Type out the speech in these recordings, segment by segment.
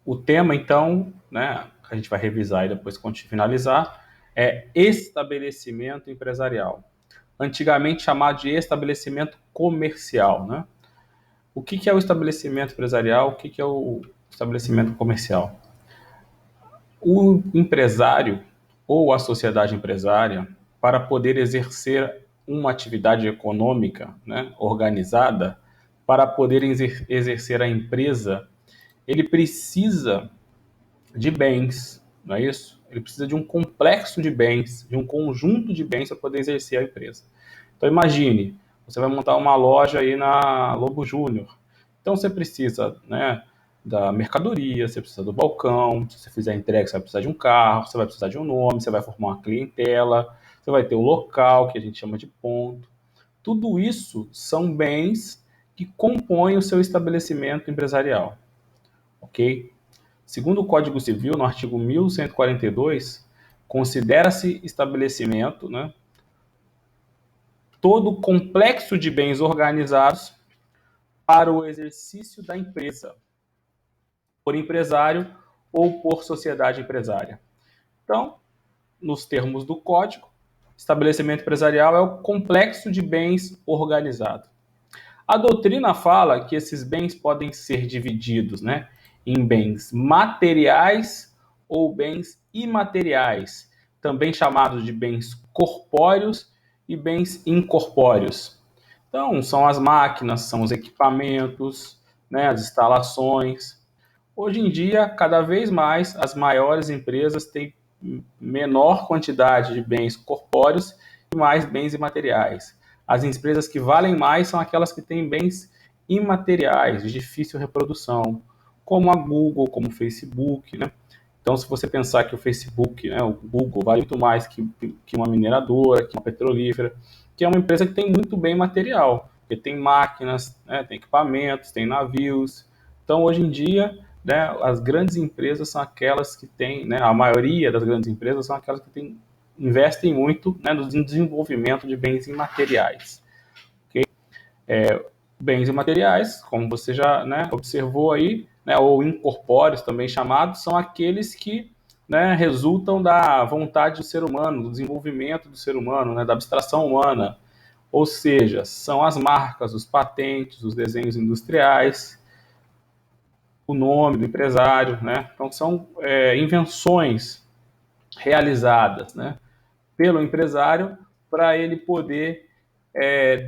O tema, então, né, que a gente vai revisar e depois finalizar, é estabelecimento empresarial. Antigamente chamado de estabelecimento comercial, né? O que é o estabelecimento empresarial? O que é o estabelecimento comercial? O empresário ou a sociedade empresária, para poder exercer uma atividade econômica, né, organizada, para poder exercer a empresa, ele precisa de bens, não é isso? Ele precisa de um complexo de bens, de um conjunto de bens para poder exercer a empresa. Então imagine, você vai montar uma loja aí na Lobo Júnior. Então você precisa, né, da mercadoria, você precisa do balcão, se você fizer entrega, você vai precisar de um carro, você vai precisar de um nome, você vai formar uma clientela, você vai ter o local, que a gente chama de ponto. Tudo isso são bens que compõem o seu estabelecimento empresarial, ok? Segundo o Código Civil, no artigo 1142, considera-se estabelecimento, né, todo complexo de bens organizados para o exercício da empresa, por empresário ou por sociedade empresária. Então, nos termos do Código, estabelecimento empresarial é o complexo de bens organizado. A doutrina fala que esses bens podem ser divididos, né, em bens materiais ou bens imateriais, também chamados de bens corpóreos e bens incorpóreos. Então, são as máquinas, são os equipamentos, né, as instalações. Hoje em dia, cada vez mais, as maiores empresas têm menor quantidade de bens corpóreos e mais bens imateriais. As empresas que valem mais são aquelas que têm bens imateriais, de difícil reprodução, como a Google, como o Facebook, né? Então, se você pensar que o Facebook, né, o Google, vale muito mais que uma mineradora, que uma petrolífera, que é uma empresa que tem muito bem material, porque tem máquinas, né, tem equipamentos, tem navios. Então, hoje em dia, né, as grandes empresas são aquelas que têm, né, a maioria das grandes empresas são aquelas que investem muito, né, no desenvolvimento de bens imateriais. Okay? Bens imateriais, como você já, né, observou aí, né, ou incorpóreos também chamados, são aqueles que, né, resultam da vontade do ser humano, do desenvolvimento do ser humano, né, da abstração humana. Ou seja, são as marcas, os patentes, os desenhos industriais, o nome do empresário, né? Então são invenções realizadas, né, pelo empresário para ele poder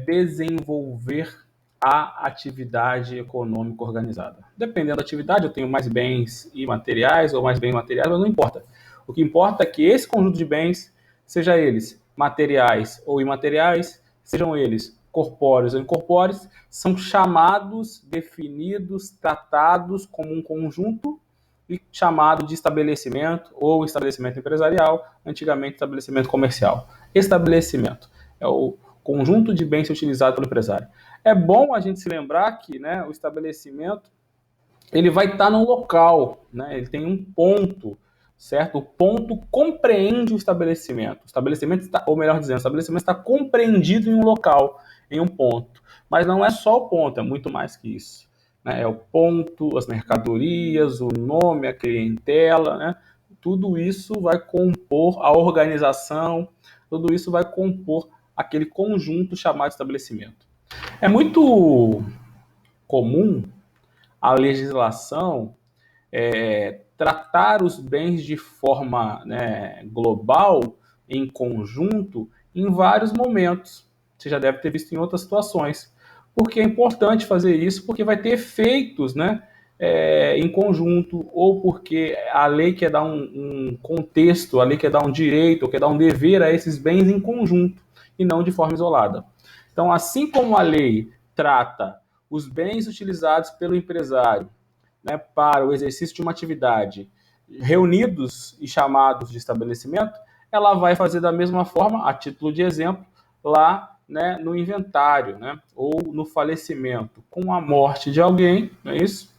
desenvolver a atividade econômica organizada. Dependendo da atividade, eu tenho mais bens imateriais ou mais bens materiais, mas não importa. O que importa é que esse conjunto de bens, seja eles materiais ou imateriais, sejam eles corpóreos ou incorpóreos, são chamados, definidos, tratados como um conjunto e chamado de estabelecimento ou estabelecimento empresarial, antigamente estabelecimento comercial. Estabelecimento é o conjunto de bens utilizado pelo empresário. É bom a gente se lembrar que, né, o estabelecimento ele vai estar num local, né, ele tem um ponto, certo? O ponto compreende o estabelecimento. O estabelecimento está, ou melhor dizendo, o estabelecimento está compreendido em um local, em um ponto. Mas não é só o ponto, é muito mais que isso. Né? É o ponto, as mercadorias, o nome, a clientela, né? Tudo isso vai compor a organização, tudo isso vai compor aquele conjunto chamado de estabelecimento. É muito comum a legislação tratar os bens de forma, né, global, em conjunto, em vários momentos. Você já deve ter visto em outras situações. Porque é importante fazer isso, porque vai ter efeitos, né, em conjunto, ou porque a lei quer dar um contexto, a lei quer dar um direito, ou quer dar um dever a esses bens em conjunto, e não de forma isolada. Então, assim como a lei trata os bens utilizados pelo empresário, né, para o exercício de uma atividade reunidos e chamados de estabelecimento, ela vai fazer da mesma forma, a título de exemplo, lá, né, no inventário, né, ou no falecimento, com a morte de alguém, não é isso?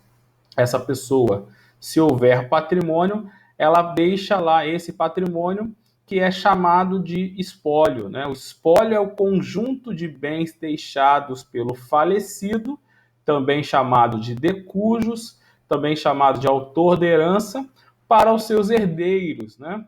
Essa pessoa, se houver patrimônio, ela deixa lá esse patrimônio que é chamado de espólio, né? O espólio é o conjunto de bens deixados pelo falecido, também chamado de decujos, também chamado de autor da herança, para os seus herdeiros, né?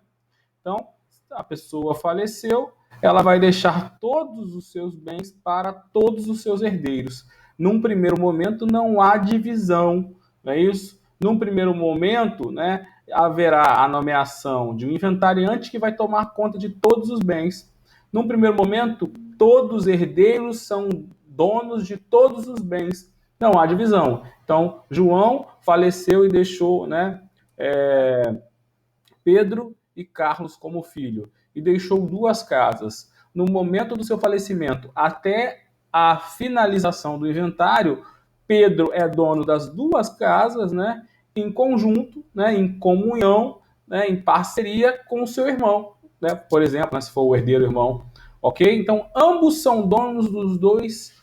Então, a pessoa faleceu, ela vai deixar todos os seus bens para todos os seus herdeiros. Num primeiro momento, não há divisão, não é isso? Num primeiro momento, né, haverá a nomeação de um inventariante que vai tomar conta de todos os bens. Num primeiro momento, todos os herdeiros são donos de todos os bens. Não há divisão. Então, João faleceu e deixou, né, Pedro e Carlos como filho, e deixou 2 casas. No momento do seu falecimento, até a finalização do inventário, Pedro é dono das 2 casas, né, em conjunto, né, em comunhão, né, em parceria com o seu irmão, né, por exemplo, né, se for o herdeiro irmão, ok? Então, ambos são donos dos 2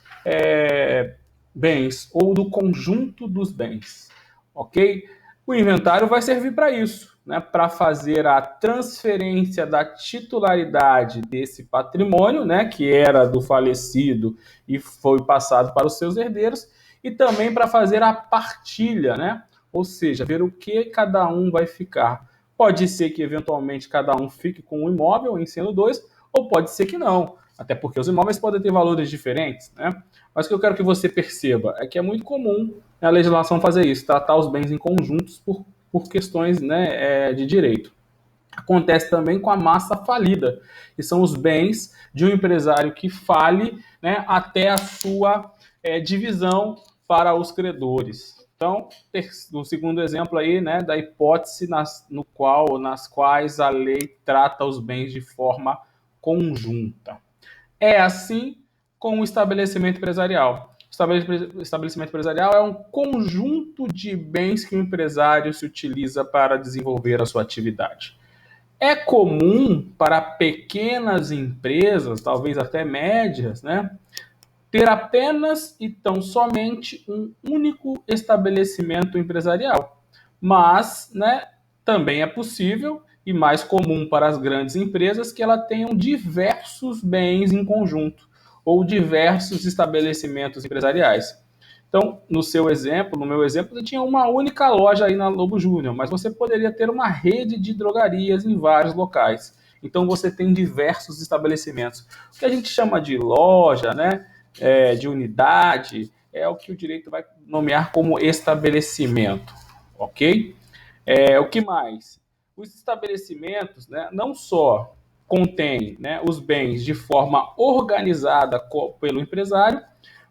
bens, ou do conjunto dos bens, ok? O inventário vai servir para isso, né, para fazer a transferência da titularidade desse patrimônio, né, que era do falecido e foi passado para os seus herdeiros, e também para fazer a partilha, né, ou seja, ver o que cada um vai ficar. Pode ser que eventualmente cada um fique com um imóvel, em sendo 2, ou pode ser que não, até porque os imóveis podem ter valores diferentes, né? Mas o que eu quero que você perceba é que é muito comum a legislação fazer isso, tratar os bens em conjuntos por questões, né, de direito. Acontece também com a massa falida, que são os bens de um empresário que fale, né, até a sua divisão para os credores. Então, o segundo exemplo aí, né, da hipótese nas quais a lei trata os bens de forma conjunta. É assim com o estabelecimento empresarial. O estabelecimento empresarial é um conjunto de bens que o empresário se utiliza para desenvolver a sua atividade. É comum para pequenas empresas, talvez até médias, né, ter apenas e tão somente um único estabelecimento empresarial. Mas, né, também é possível e mais comum para as grandes empresas que elas tenham diversos bens em conjunto ou diversos estabelecimentos empresariais. Então, no meu exemplo, você tinha uma única loja aí na Lobo Júnior, mas você poderia ter uma rede de drogarias em vários locais. Então, você tem diversos estabelecimentos. O que a gente chama de loja, né, de unidade, é o que o direito vai nomear como estabelecimento, ok? O que mais? Os estabelecimentos, né, não só contêm, né, os bens de forma organizada pelo empresário,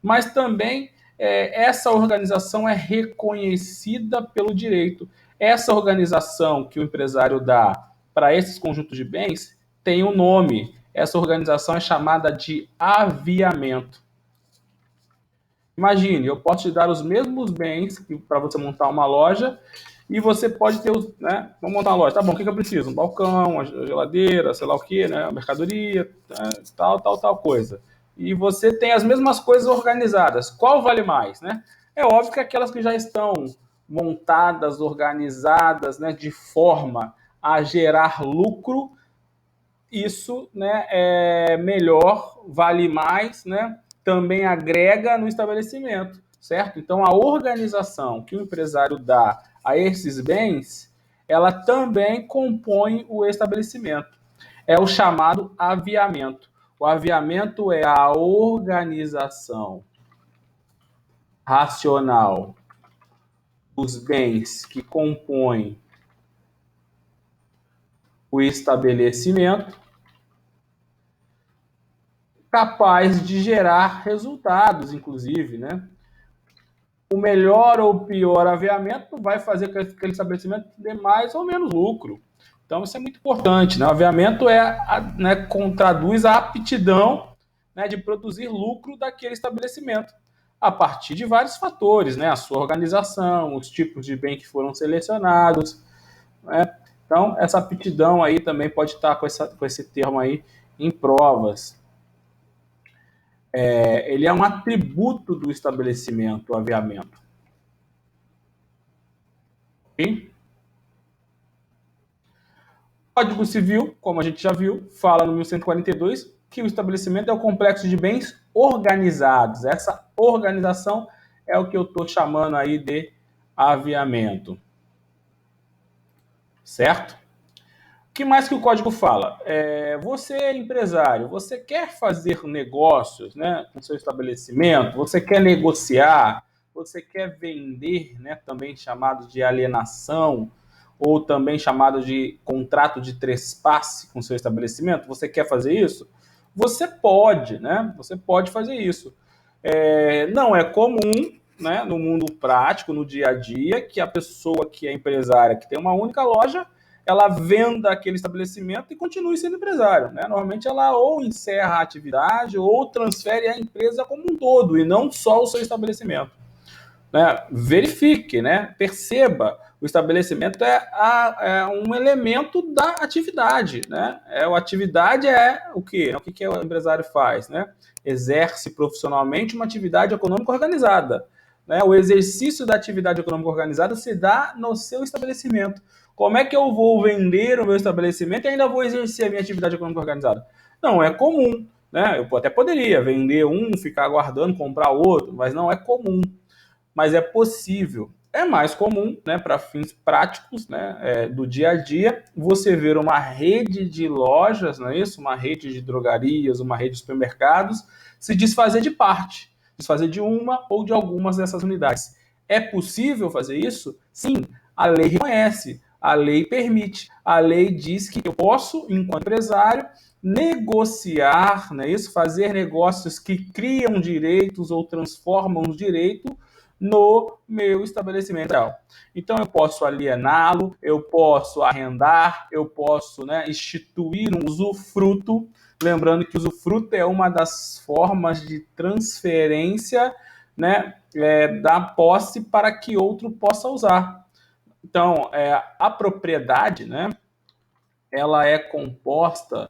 mas também essa organização é reconhecida pelo direito. Essa organização que o empresário dá para esses conjuntos de bens tem um nome. Essa organização é chamada de aviamento. Imagine, eu posso te dar os mesmos bens para você montar uma loja e você pode ter os, né? Vamos montar uma loja, tá bom? O que eu preciso? Um balcão, uma geladeira, sei lá o que, né? Uma mercadoria, tal coisa. E você tem as mesmas coisas organizadas. Qual vale mais, né? É óbvio que aquelas que já estão montadas, organizadas, né? De forma a gerar lucro, isso, né, é melhor, vale mais, né, também agrega no estabelecimento, certo? Então, a organização que o empresário dá a esses bens, ela também compõe o estabelecimento. É o chamado aviamento. O aviamento é a organização racional dos bens que compõem o estabelecimento, capaz de gerar resultados, inclusive, né? O melhor ou pior aviamento vai fazer com que aquele estabelecimento dê mais ou menos lucro. Então, isso é muito importante, né? O aviamento né, traduz a aptidão, né, de produzir lucro daquele estabelecimento a partir de vários fatores, né? A sua organização, os tipos de bem que foram selecionados, né? Então, essa aptidão aí também pode estar com esse termo aí em provas. Ele é um atributo do estabelecimento, o aviamento. Okay? O Código Civil, como a gente já viu, fala no 1142 que o estabelecimento é o complexo de bens organizados. Essa organização é o que eu estou chamando aí de aviamento, certo? O que mais que o código fala? Você é empresário, você quer fazer negócios, né, com seu estabelecimento, você quer negociar, você quer vender, né, também chamado de alienação, ou também chamado de contrato de trespasse com seu estabelecimento, você quer fazer isso? Você pode, né? Você pode fazer isso. Não é comum, né, no mundo prático, no dia a dia, que a pessoa que é empresária, que tem uma única loja, ela venda aquele estabelecimento e continue sendo empresário, né? Normalmente ela ou encerra a atividade ou transfere a empresa como um todo e não só o seu estabelecimento, né? Verifique, né? Perceba, o estabelecimento é um elemento da atividade, né? A atividade é o quê? O que o empresário faz, né? Exerce profissionalmente uma atividade econômica organizada, né? O exercício da atividade econômica organizada se dá no seu estabelecimento. Como é que eu vou vender o meu estabelecimento e ainda vou exercer a minha atividade econômica organizada? Não é comum, né? Eu até poderia vender um, ficar aguardando comprar outro, mas não é comum, mas é possível. É mais comum, né, para fins práticos, né, do dia a dia, você ver uma rede de lojas, não é isso? Uma rede de drogarias, uma rede de supermercados, se desfazer de parte, desfazer de uma ou de algumas dessas unidades. É possível fazer isso? Sim, a lei reconhece, a lei permite, a lei diz que eu posso, enquanto empresário, negociar, não é isso? Fazer negócios que criam direitos ou transformam os direitos no meu estabelecimento. Então, eu posso aliená-lo, eu posso arrendar, eu posso, né, instituir um usufruto. Lembrando que o usufruto é uma das formas de transferência, né, da posse para que outro possa usar. Então, a propriedade, né, ela é composta,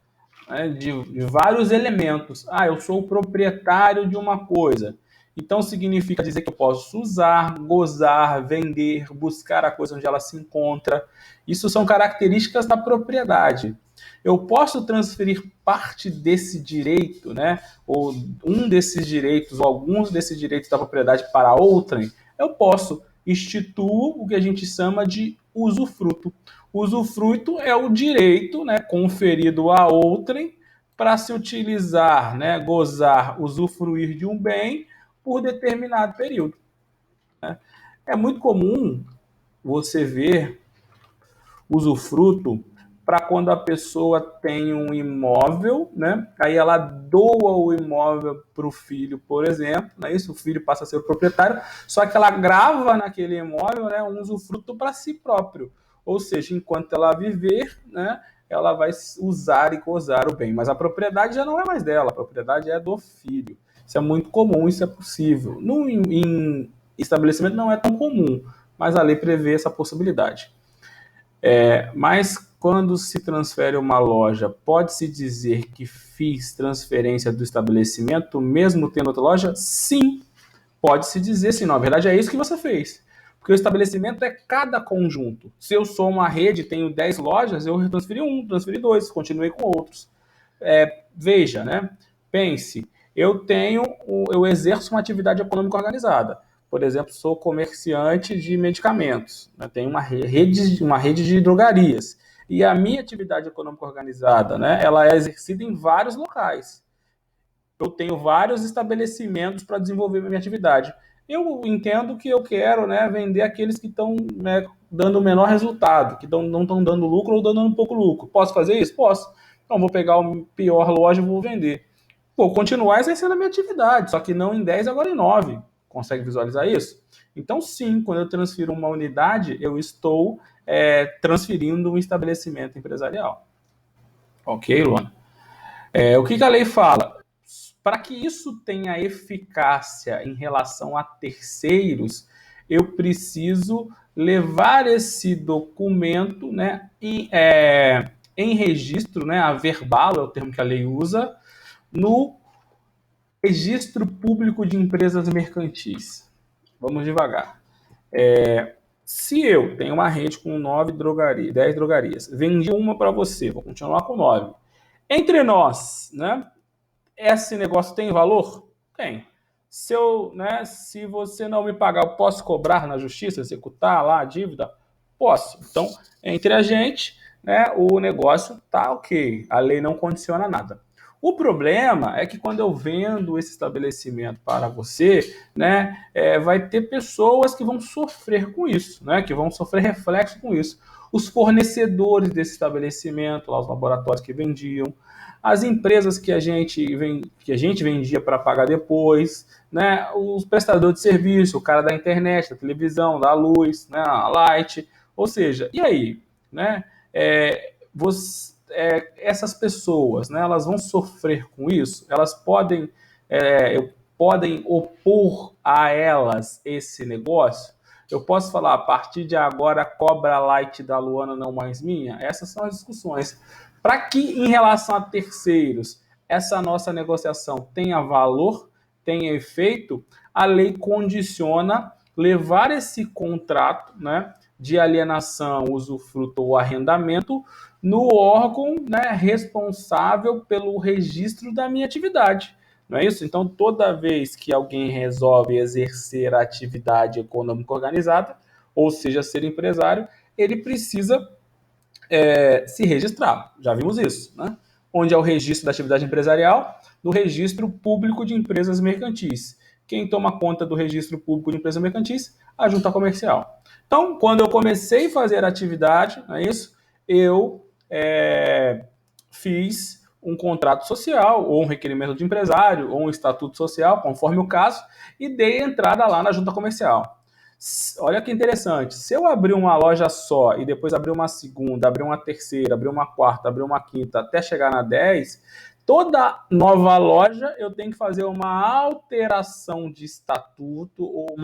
né, de vários elementos. Eu sou o proprietário de uma coisa. Então significa dizer que eu posso usar, gozar, vender, buscar a coisa onde ela se encontra. Isso são características da propriedade. Eu posso transferir parte desse direito, né, ou um desses direitos, ou alguns desses direitos da propriedade para outrem. Eu posso instituir o que a gente chama de usufruto. Usufruto é o direito, né, conferido a outrem para se utilizar, né, gozar, usufruir de um bem por determinado período. Né? É muito comum você ver usufruto para quando a pessoa tem um imóvel, né? Aí ela doa o imóvel para o filho, por exemplo, né? Isso, o filho passa a ser o proprietário, só que ela grava naquele imóvel, né, um usufruto para si próprio. Ou seja, enquanto ela viver, né, ela vai usar e gozar o bem. Mas a propriedade já não é mais dela, a propriedade é do filho. Isso é muito comum, isso é possível. Em estabelecimento não é tão comum, mas a lei prevê essa possibilidade. Mas quando se transfere uma loja, pode-se dizer que fiz transferência do estabelecimento, mesmo tendo outra loja? Sim, pode-se dizer sim. Na verdade, é isso que você fez. Porque o estabelecimento é cada conjunto. Se eu sou uma rede, tenho 10 lojas, eu transferi um, transferi dois, continuei com outros. Veja, né? Pense, eu exerço uma atividade econômica organizada. Por exemplo, sou comerciante de medicamentos, né? Tenho uma rede de drogarias. E a minha atividade econômica organizada, né, ela é exercida em vários locais. Eu tenho vários estabelecimentos para desenvolver minha atividade. Eu entendo que eu quero, né, vender aqueles que estão, né, dando o menor resultado, que não estão dando lucro ou dando um pouco lucro. Posso fazer isso? Posso. Então, vou pegar o pior loja e vou vender. Vou continuar exercendo a minha atividade, só que não em 10, agora em 9. Consegue visualizar isso? Então, sim, quando eu transfiro uma unidade, eu estou transferindo um estabelecimento empresarial. Ok, Luana? O que a lei fala? Para que isso tenha eficácia em relação a terceiros, eu preciso levar esse documento, né, em registro, né, averbá-lo, é o termo que a lei usa, no Registro Público de Empresas Mercantis. Vamos devagar. Se eu tenho uma rede com 10 drogarias, vendi uma para você, vou continuar com 9. Entre nós, né? Esse negócio tem valor? Tem. Se você não me pagar, eu posso cobrar na justiça, executar lá a dívida? Posso. Então, entre a gente, né, o negócio tá ok. A lei não condiciona nada. O problema é que quando eu vendo esse estabelecimento para você, né, vai ter pessoas que vão sofrer com isso, né, que vão sofrer reflexo com isso. Os fornecedores desse estabelecimento, lá, os laboratórios que vendiam, as empresas que a gente vendia para pagar depois, né, os prestadores de serviço, o cara da internet, da televisão, da luz, né, a Light, ou seja, e aí, né, essas pessoas, né, elas vão sofrer com isso, elas podem opor a elas esse negócio. Eu posso falar, a partir de agora, cobra Light da Luana não mais minha? Essas são as discussões. Para que, em relação a terceiros, essa nossa negociação tenha valor, tenha efeito, a lei condiciona levar esse contrato, né, de alienação, usufruto ou arrendamento no órgão, né, responsável pelo registro da minha atividade. Não é isso? Então, toda vez que alguém resolve exercer a atividade econômica organizada, ou seja, ser empresário, ele precisa se registrar. Já vimos isso, né? Onde é o registro da atividade empresarial? No registro público de empresas mercantis. Quem toma conta do registro público de empresas mercantis? A junta comercial. Então, quando eu comecei a fazer a atividade, não é isso? Eu fiz um contrato social, ou um requerimento de empresário, ou um estatuto social, conforme o caso, e dei entrada lá na junta comercial. Olha que interessante. Se eu abrir uma loja só e depois abrir uma segunda, abrir uma terceira, abrir uma quarta, abrir uma quinta, até chegar na 10, toda nova loja eu tenho que fazer uma alteração de estatuto ou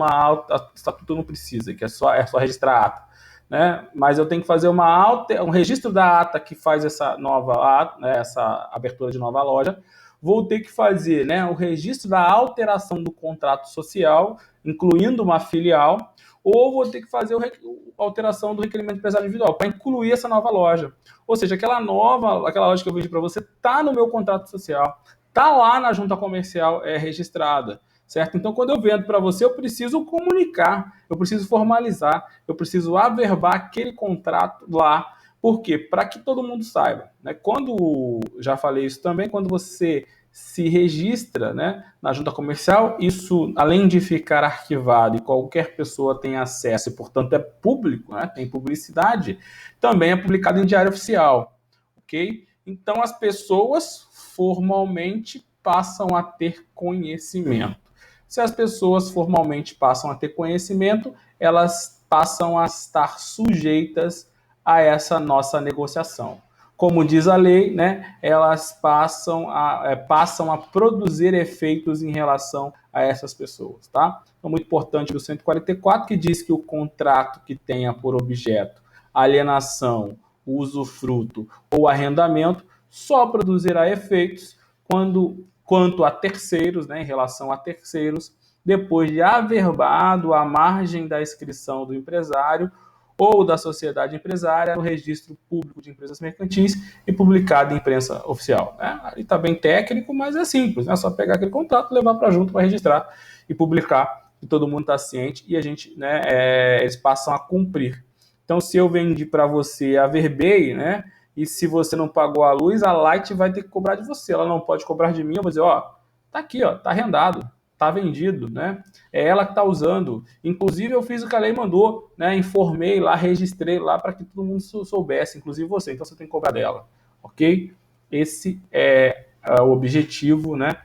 estatuto não precisa, que é só registrar a ata, né? Mas eu tenho que fazer um registro da ata que faz essa nova ata, né, essa abertura de nova loja. Vou ter que fazer, né, o registro da alteração do contrato social, incluindo uma filial, ou vou ter que fazer a alteração do requerimento empresário individual para incluir essa nova loja. Ou seja, aquela loja que eu vendi para você está no meu contrato social, está lá na junta comercial registrada, certo? Então, quando eu vendo para você, eu preciso comunicar, eu preciso formalizar, eu preciso averbar aquele contrato lá. Por quê? Para que todo mundo saiba, né? Já falei isso também, quando você se registra, né, na junta comercial, isso, além de ficar arquivado e qualquer pessoa tem acesso e, portanto, é público, né, tem publicidade, também é publicado em diário oficial, ok? Então, as pessoas formalmente passam a ter conhecimento. Se as pessoas formalmente passam a ter conhecimento, elas passam a estar sujeitas a essa nossa negociação. Como diz a lei, né, elas passam a produzir efeitos em relação a essas pessoas, tá? Então, muito importante o 144, que diz que o contrato que tenha por objeto alienação, usufruto ou arrendamento só produzirá efeitos quanto a terceiros, né, em relação a terceiros, depois de averbado à margem da inscrição do empresário ou da sociedade empresária no registro público de empresas mercantis e publicado em imprensa oficial. Ali está bem técnico, mas é simples, é só pegar aquele contrato, levar para junto para registrar e publicar, e todo mundo está ciente e a gente, né, eles passam a cumprir. Então, se eu vendi para você a Verbei, né, e se você não pagou a luz, a Light vai ter que cobrar de você. Ela não pode cobrar de mim. Eu vou dizer, ó, tá aqui, ó, tá arrendado, tá vendido, né? É ela que tá usando. Inclusive, eu fiz o que a lei mandou, né? Informei lá, registrei lá para que todo mundo soubesse, inclusive você. Então, você tem que cobrar dela, ok? Esse é o objetivo, né?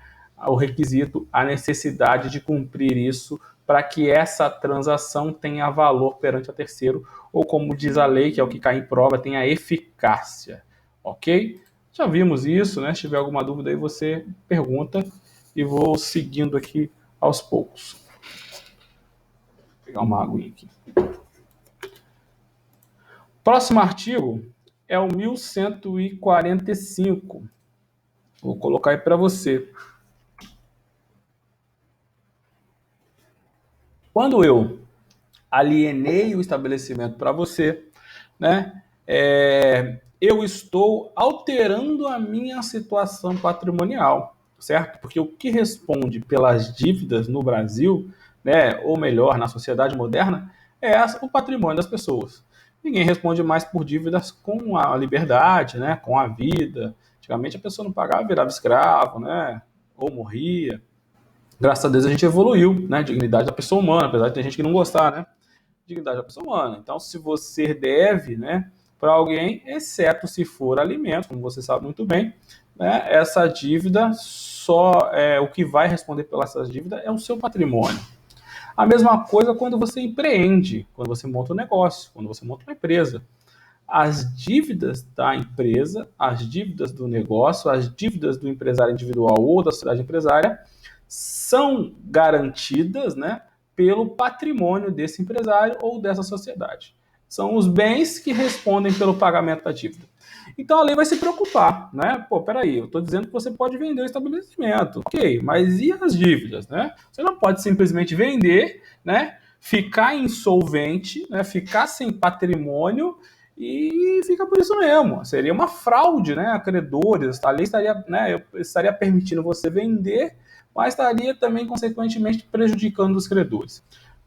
O requisito, a necessidade de cumprir isso para que essa transação tenha valor perante a terceiro, ou como diz a lei, que é o que cai em prova, tenha eficácia, ok? Já vimos isso, né? Se tiver alguma dúvida aí, você pergunta e vou seguindo aqui aos poucos. Vou pegar uma aguinha aqui. Próximo artigo é o 1145. Vou colocar aí para você. Quando eu alienei o estabelecimento para você, né, eu estou alterando a minha situação patrimonial, certo? Porque o que responde pelas dívidas no Brasil, né, ou melhor, na sociedade moderna, é o patrimônio das pessoas. Ninguém responde mais por dívidas com a liberdade, né, com a vida. Antigamente a pessoa não pagava, virava escravo, né, ou morria. Graças a Deus a gente evoluiu, né, dignidade da pessoa humana, apesar de ter gente que não gostar, né, dignidade da pessoa humana. Então, se você deve, né, para alguém, exceto se for alimento, como você sabe muito bem, né, essa dívida só o que vai responder pela essa dívida é o seu patrimônio. A mesma coisa quando você empreende, quando você monta um negócio, quando você monta uma empresa. As dívidas da empresa, as dívidas do negócio, as dívidas do empresário individual ou da sociedade empresária são garantidas, né, pelo patrimônio desse empresário ou dessa sociedade. São os bens que respondem pelo pagamento da dívida. Então a lei vai se preocupar, né? Pô, peraí, eu estou dizendo que você pode vender o estabelecimento, ok, mas e as dívidas, né? Você não pode simplesmente vender, né? Ficar insolvente, né? Ficar sem patrimônio e fica por isso mesmo. Seria uma fraude, né? A credores, a lei estaria, né? Estaria permitindo você vender, mas estaria também, consequentemente, prejudicando os credores.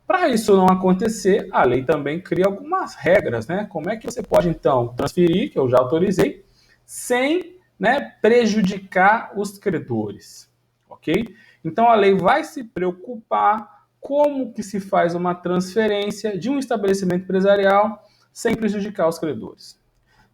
Para isso não acontecer, a lei também cria algumas regras, né? Como é que você pode, então, transferir, que eu já autorizei, sem, né, prejudicar os credores, ok? Então, a lei vai se preocupar como que se faz uma transferência de um estabelecimento empresarial sem prejudicar os credores.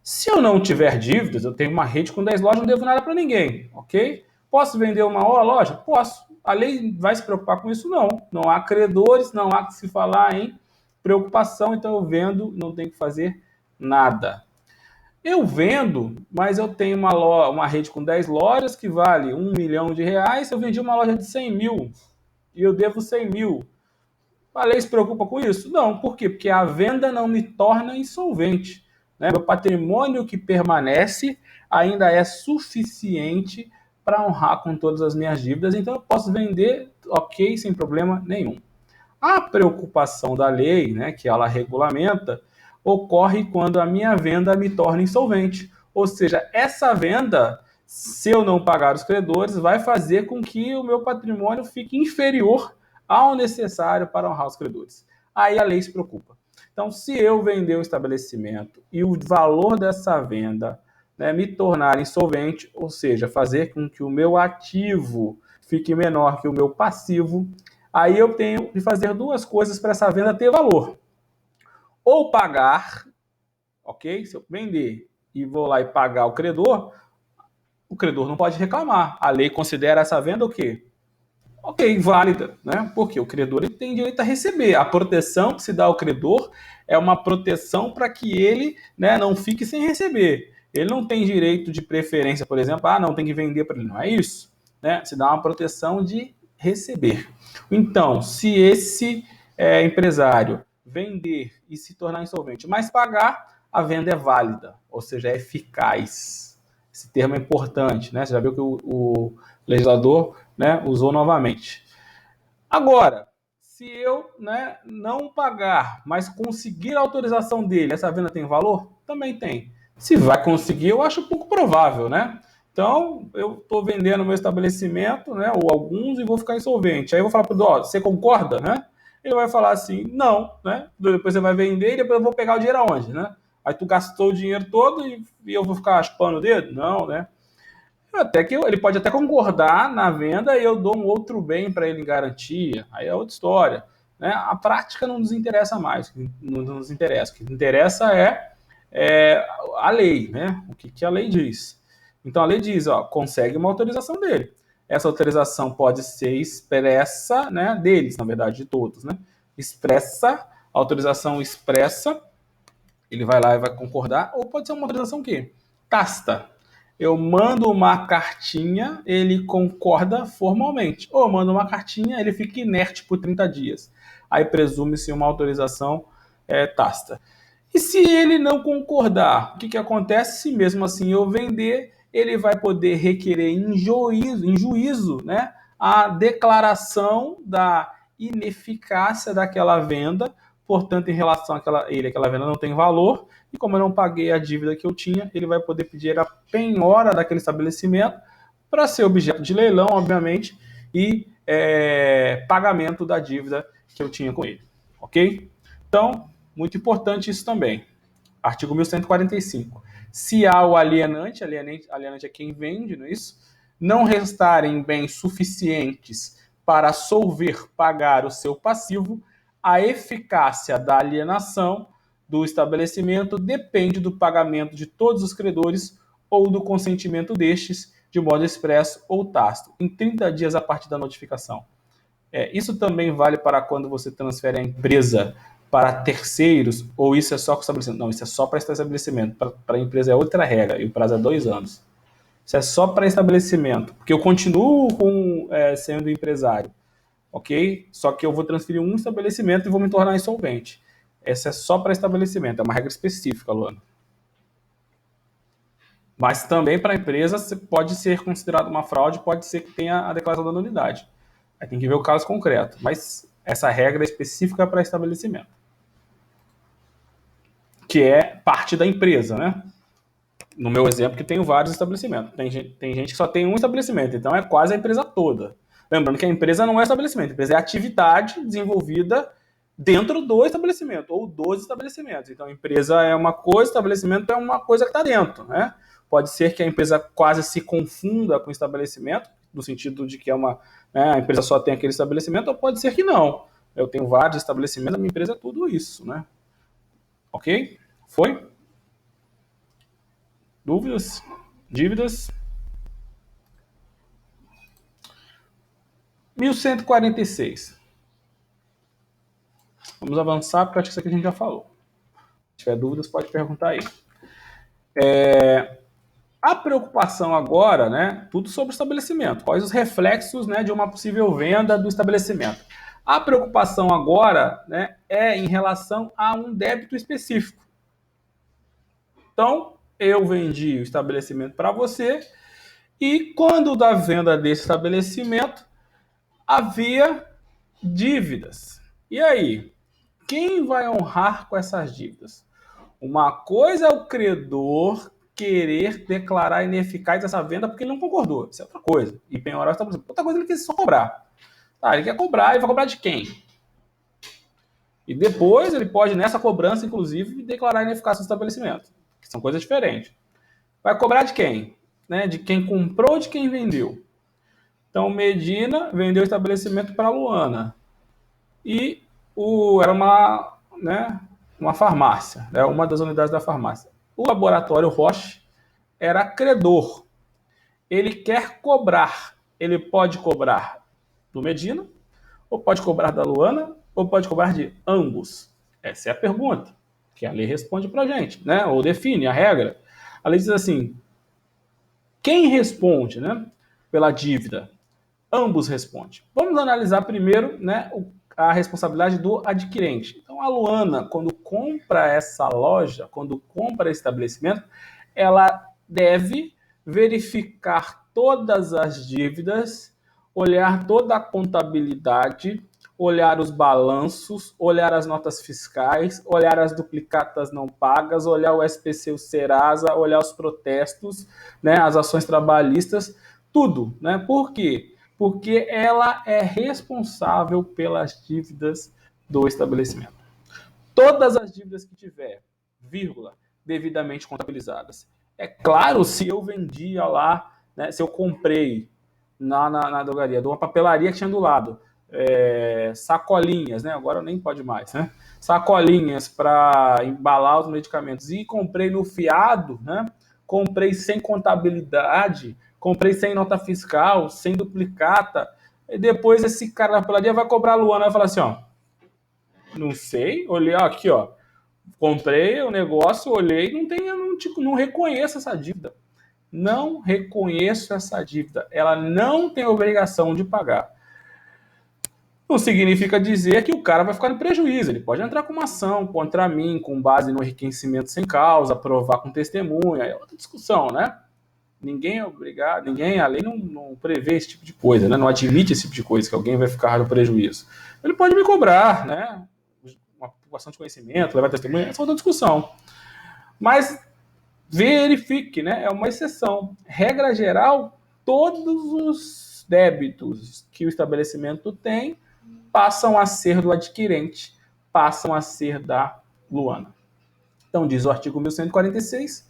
Se eu não tiver dívidas, eu tenho uma rede com 10 lojas, não devo nada para ninguém, ok? Posso vender uma loja? Posso. A lei vai se preocupar com isso? Não. Não há credores, não há que se falar em preocupação, então eu vendo, não tenho que fazer nada. Eu vendo, mas eu tenho uma rede com 10 lojas que vale R$ 1 milhão. Eu vendi uma loja de 100 mil e eu devo 100 mil. A lei se preocupa com isso? Não. Por quê? Porque a venda não me torna insolvente, né? Meu patrimônio que permanece ainda é suficiente para honrar com todas as minhas dívidas, então eu posso vender, ok, sem problema nenhum. A preocupação da lei, né, que ela regulamenta, ocorre quando a minha venda me torna insolvente. Ou seja, essa venda, se eu não pagar os credores, vai fazer com que o meu patrimônio fique inferior ao necessário para honrar os credores. Aí a lei se preocupa. Então, se eu vender o estabelecimento e o valor dessa venda, né, me tornar insolvente, ou seja, fazer com que o meu ativo fique menor que o meu passivo, aí eu tenho de fazer duas coisas para essa venda ter valor. Ou pagar, ok? Se eu vender e vou lá e pagar o credor não pode reclamar. A lei considera essa venda o quê? Ok, válida, né? Porque o credor ele tem direito a receber. A proteção que se dá ao credor é uma proteção para que ele, né, não fique sem receber. Ele não tem direito de preferência, por exemplo, não tem que vender para ele. Não é isso, né? Se dá uma proteção de receber. Então, se esse empresário vender e se tornar insolvente, mas pagar, a venda é válida, ou seja, é eficaz. Esse termo é importante, né? Você já viu que o legislador, né, usou novamente. Agora, se eu, né, não pagar, mas conseguir a autorização dele, essa venda tem valor? Também tem. Se vai conseguir, eu acho pouco provável, né? Então, eu estou vendendo meu estabelecimento, né, ou alguns, e vou ficar insolvente. Aí eu vou falar para ele, você concorda, né? Ele vai falar assim, não, né? Depois você vai vender e depois eu vou pegar o dinheiro aonde, né? Aí tu gastou o dinheiro todo e eu vou ficar chupando o dedo? Não, né? Até que ele pode até concordar na venda e eu dou um outro bem para ele em garantia. Aí é outra história, né? A prática não nos interessa mais, não nos interessa. O que interessa é a lei, né? O que a lei diz. Então a lei diz, consegue uma autorização dele. Essa autorização pode ser expressa, né? Deles, na verdade, de todos, né? Expressa, autorização expressa, ele vai lá e vai concordar, ou pode ser uma autorização o quê? Tácita. Eu mando uma cartinha, ele concorda formalmente. Ou eu mando uma cartinha, ele fica inerte por 30 dias. Aí presume-se uma autorização tácita. E se ele não concordar, o que acontece? Se mesmo assim eu vender, ele vai poder requerer em juízo, né, a declaração da ineficácia daquela venda. Portanto, em relação àquela venda não tem valor, e como eu não paguei a dívida que eu tinha, ele vai poder pedir a penhora daquele estabelecimento para ser objeto de leilão, obviamente, e pagamento da dívida que eu tinha com ele, ok? Então, muito importante isso também. Artigo 1145. Se há o alienante é quem vende, não é isso? Não restarem bens suficientes para solver pagar o seu passivo, a eficácia da alienação do estabelecimento depende do pagamento de todos os credores ou do consentimento destes, de modo expresso ou tácito, em 30 dias a partir da notificação. Isso também vale para quando você transfere a empresa para terceiros, ou isso é só com estabelecimento? Não, isso é só para estabelecimento. Para a empresa é outra regra, e o prazo é 2 anos. Isso é só para estabelecimento, porque eu continuo sendo empresário, ok? Só que eu vou transferir um estabelecimento e vou me tornar insolvente. Essa é só para estabelecimento, é uma regra específica, Luana. Mas também para a empresa pode ser considerado uma fraude, pode ser que tenha a declaração da nulidade. Aí tem que ver o caso concreto. Mas essa regra é específica para estabelecimento, que é parte da empresa, né? No meu exemplo, que tenho vários estabelecimentos. Tem gente que só tem um estabelecimento, então é quase a empresa toda. Lembrando que a empresa não é estabelecimento, a empresa é atividade desenvolvida dentro do estabelecimento, ou dos estabelecimentos. Então, a empresa é uma coisa, o estabelecimento é uma coisa que está dentro, né? Pode ser que a empresa quase se confunda com o estabelecimento, no sentido de que a empresa só tem aquele estabelecimento, ou pode ser que não. Eu tenho vários estabelecimentos, a minha empresa é tudo isso, né? Ok? Foi? Dúvidas? Dívidas? 1146. Vamos avançar, porque acho que isso aqui a gente já falou. Se tiver dúvidas, pode perguntar aí. A preocupação agora, né, tudo sobre o estabelecimento. Quais os reflexos, né, de uma possível venda do estabelecimento? A preocupação agora, né, é em relação a um débito específico. Então, eu vendi o estabelecimento para você e quando da venda desse estabelecimento havia dívidas. E aí, quem vai honrar com essas dívidas? Uma coisa é o credor querer declarar ineficaz essa venda porque ele não concordou. Isso é outra coisa. E penhorar o estabelecimento. Outra coisa ele quis só cobrar. Ele quer cobrar e vai cobrar de quem? E depois ele pode, nessa cobrança, inclusive, declarar ineficácia do estabelecimento. Que são coisas diferentes. Vai cobrar de quem? Né? De quem comprou ou de quem vendeu? Então, Medina vendeu o estabelecimento para a Luana. E era uma farmácia, uma das unidades da farmácia. O laboratório Roche era credor. Ele quer cobrar. Ele pode cobrar do Medina, ou pode cobrar da Luana, ou pode cobrar de ambos. Essa é a pergunta que a lei responde para a gente, né? Ou define a regra. A lei diz assim: quem responde, né, pela dívida? Ambos respondem. Vamos analisar primeiro, né, a responsabilidade do adquirente. Então, a Luana, quando compra essa loja, quando compra esse estabelecimento, ela deve verificar todas as dívidas, olhar toda a contabilidade, olhar os balanços, olhar as notas fiscais, olhar as duplicatas não pagas, olhar o SPC, o Serasa, olhar os protestos, né, as ações trabalhistas, tudo, né? Por quê? Porque ela é responsável pelas dívidas do estabelecimento. Todas as dívidas que tiver, vírgula, devidamente contabilizadas. É claro, se eu vendia lá, né, se eu comprei na drogaria, de uma papelaria que tinha do lado, sacolinhas, né? Agora nem pode mais, né? Sacolinhas para embalar os medicamentos. E comprei no fiado, né? Comprei sem contabilidade, comprei sem nota fiscal, sem duplicata. E depois esse cara da papelaria vai cobrar a Luana e vai falar assim, ó, não sei, olhei aqui, ó, comprei o negócio, olhei, não reconheço essa dívida. Não reconheço essa dívida. Ela não tem obrigação de pagar. Não significa dizer que o cara vai ficar no prejuízo. Ele pode entrar com uma ação contra mim, com base no enriquecimento sem causa, provar com testemunha. É outra discussão, né? Ninguém é obrigado, a lei não prevê esse tipo de coisa, né? Não admite esse tipo de coisa, que alguém vai ficar no prejuízo. Ele pode me cobrar, né? Uma população de conhecimento, levar testemunha, essa é outra discussão. Mas verifique, né? É uma exceção. Regra geral, todos os débitos que o estabelecimento tem passam a ser do adquirente, passam a ser da Luana. Então, diz o artigo 1146,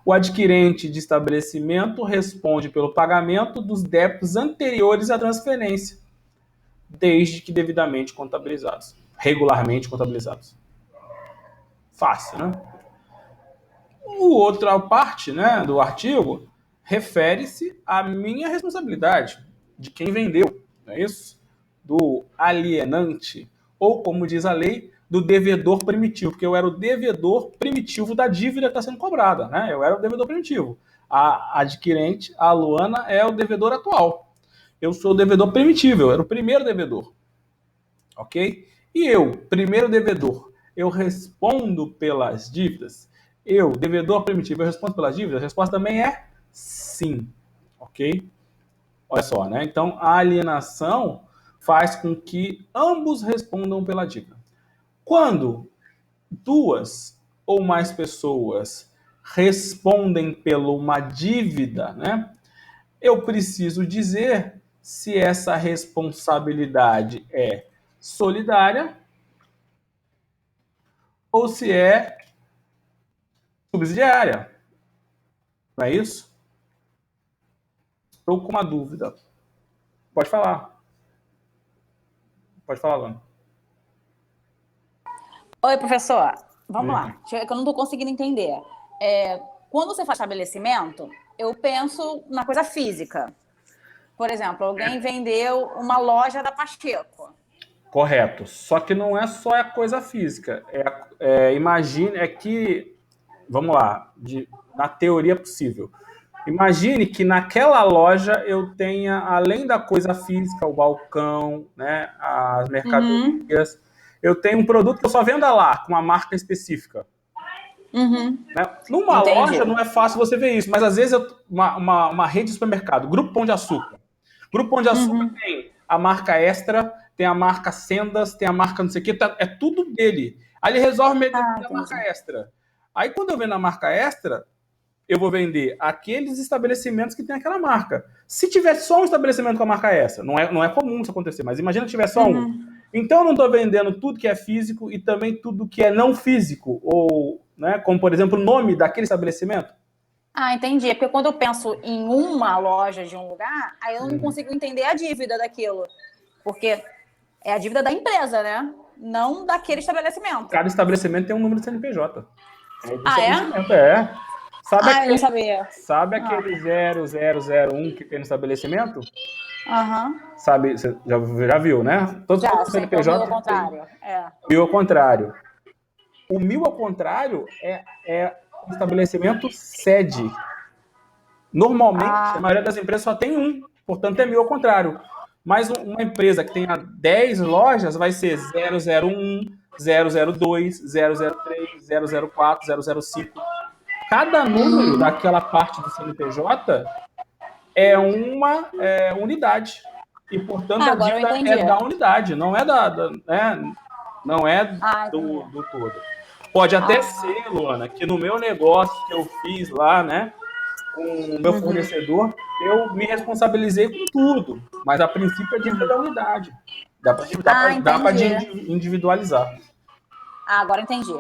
o adquirente de estabelecimento responde pelo pagamento dos débitos anteriores à transferência, desde que devidamente contabilizados, regularmente contabilizados. Fácil, né? Outra parte, né, do artigo refere-se à minha responsabilidade, de quem vendeu, não é isso? Do alienante, ou como diz a lei, do devedor primitivo, porque eu era o devedor primitivo da dívida que está sendo cobrada, né? Eu era o devedor primitivo. A adquirente, a Luana, é o devedor atual. Eu sou o devedor primitivo, eu era o primeiro devedor, ok? E eu, primeiro devedor, eu respondo pelas dívidas? Eu, devedor primitivo, eu respondo pelas dívidas? A resposta também é sim, ok? Olha só, né? Então, a alienação faz com que ambos respondam pela dívida. Quando duas ou mais pessoas respondem pela uma dívida, né? Eu preciso dizer se essa responsabilidade é solidária ou se é subsidiária. Não é isso? Estou com uma dúvida. Pode falar. Pode falar, Luana. Oi, professor. Vamos lá, que eu não estou conseguindo entender. Quando você faz estabelecimento, eu penso na coisa física. Por exemplo, alguém vendeu uma loja da Pacheco. Correto. Só que não é só a coisa física. Imagine, vamos lá, na teoria possível. Imagine que naquela loja eu tenha, além da coisa física, o balcão, né, as mercadorias, eu tenho um produto que eu só venda lá, com uma marca específica. Né? Numa loja não é fácil você ver isso, mas às vezes uma rede de supermercado, Grupo Pão de Açúcar. Grupo Pão de Açúcar tem a marca Extra, tem a marca Sendas, tem a marca não sei o que, é tudo dele. Aí ele resolve vender a marca Extra. Aí quando eu vendo a marca Extra, eu vou vender aqueles estabelecimentos que tem aquela marca. Se tiver só um estabelecimento com a marca Extra, não é comum isso acontecer, mas imagina que tiver só um. Então eu não estou vendendo tudo que é físico e também tudo que é não físico, ou, né, como por exemplo o nome daquele estabelecimento. Ah, entendi. É porque quando eu penso em uma loja de um lugar, aí eu não consigo entender a dívida daquilo. Porque é a dívida da empresa, né? Não daquele estabelecimento. Cada estabelecimento tem um número de CNPJ. É? Sabe eu não sabia. Sabe aquele 0001 que tem no estabelecimento? Sabe, você já viu, né? Todo CNPJ. O 1000 ao contrário. O 1000 ao contrário. O 1000 ao contrário é um estabelecimento sede. Normalmente, a maioria das empresas só tem um, portanto é 1000 ao contrário. Mas uma empresa que tenha 10 lojas vai ser 001, 002, 003, 004, 005. Cada número daquela parte do CNPJ é uma unidade. E, portanto, a dívida é da unidade, não é do todo. Pode até ser, Luana, que no meu negócio que eu fiz lá, né, com o meu fornecedor, eu me responsabilizei com tudo. Mas, a princípio, a dívida é da unidade. Dá para individualizar. Agora entendi.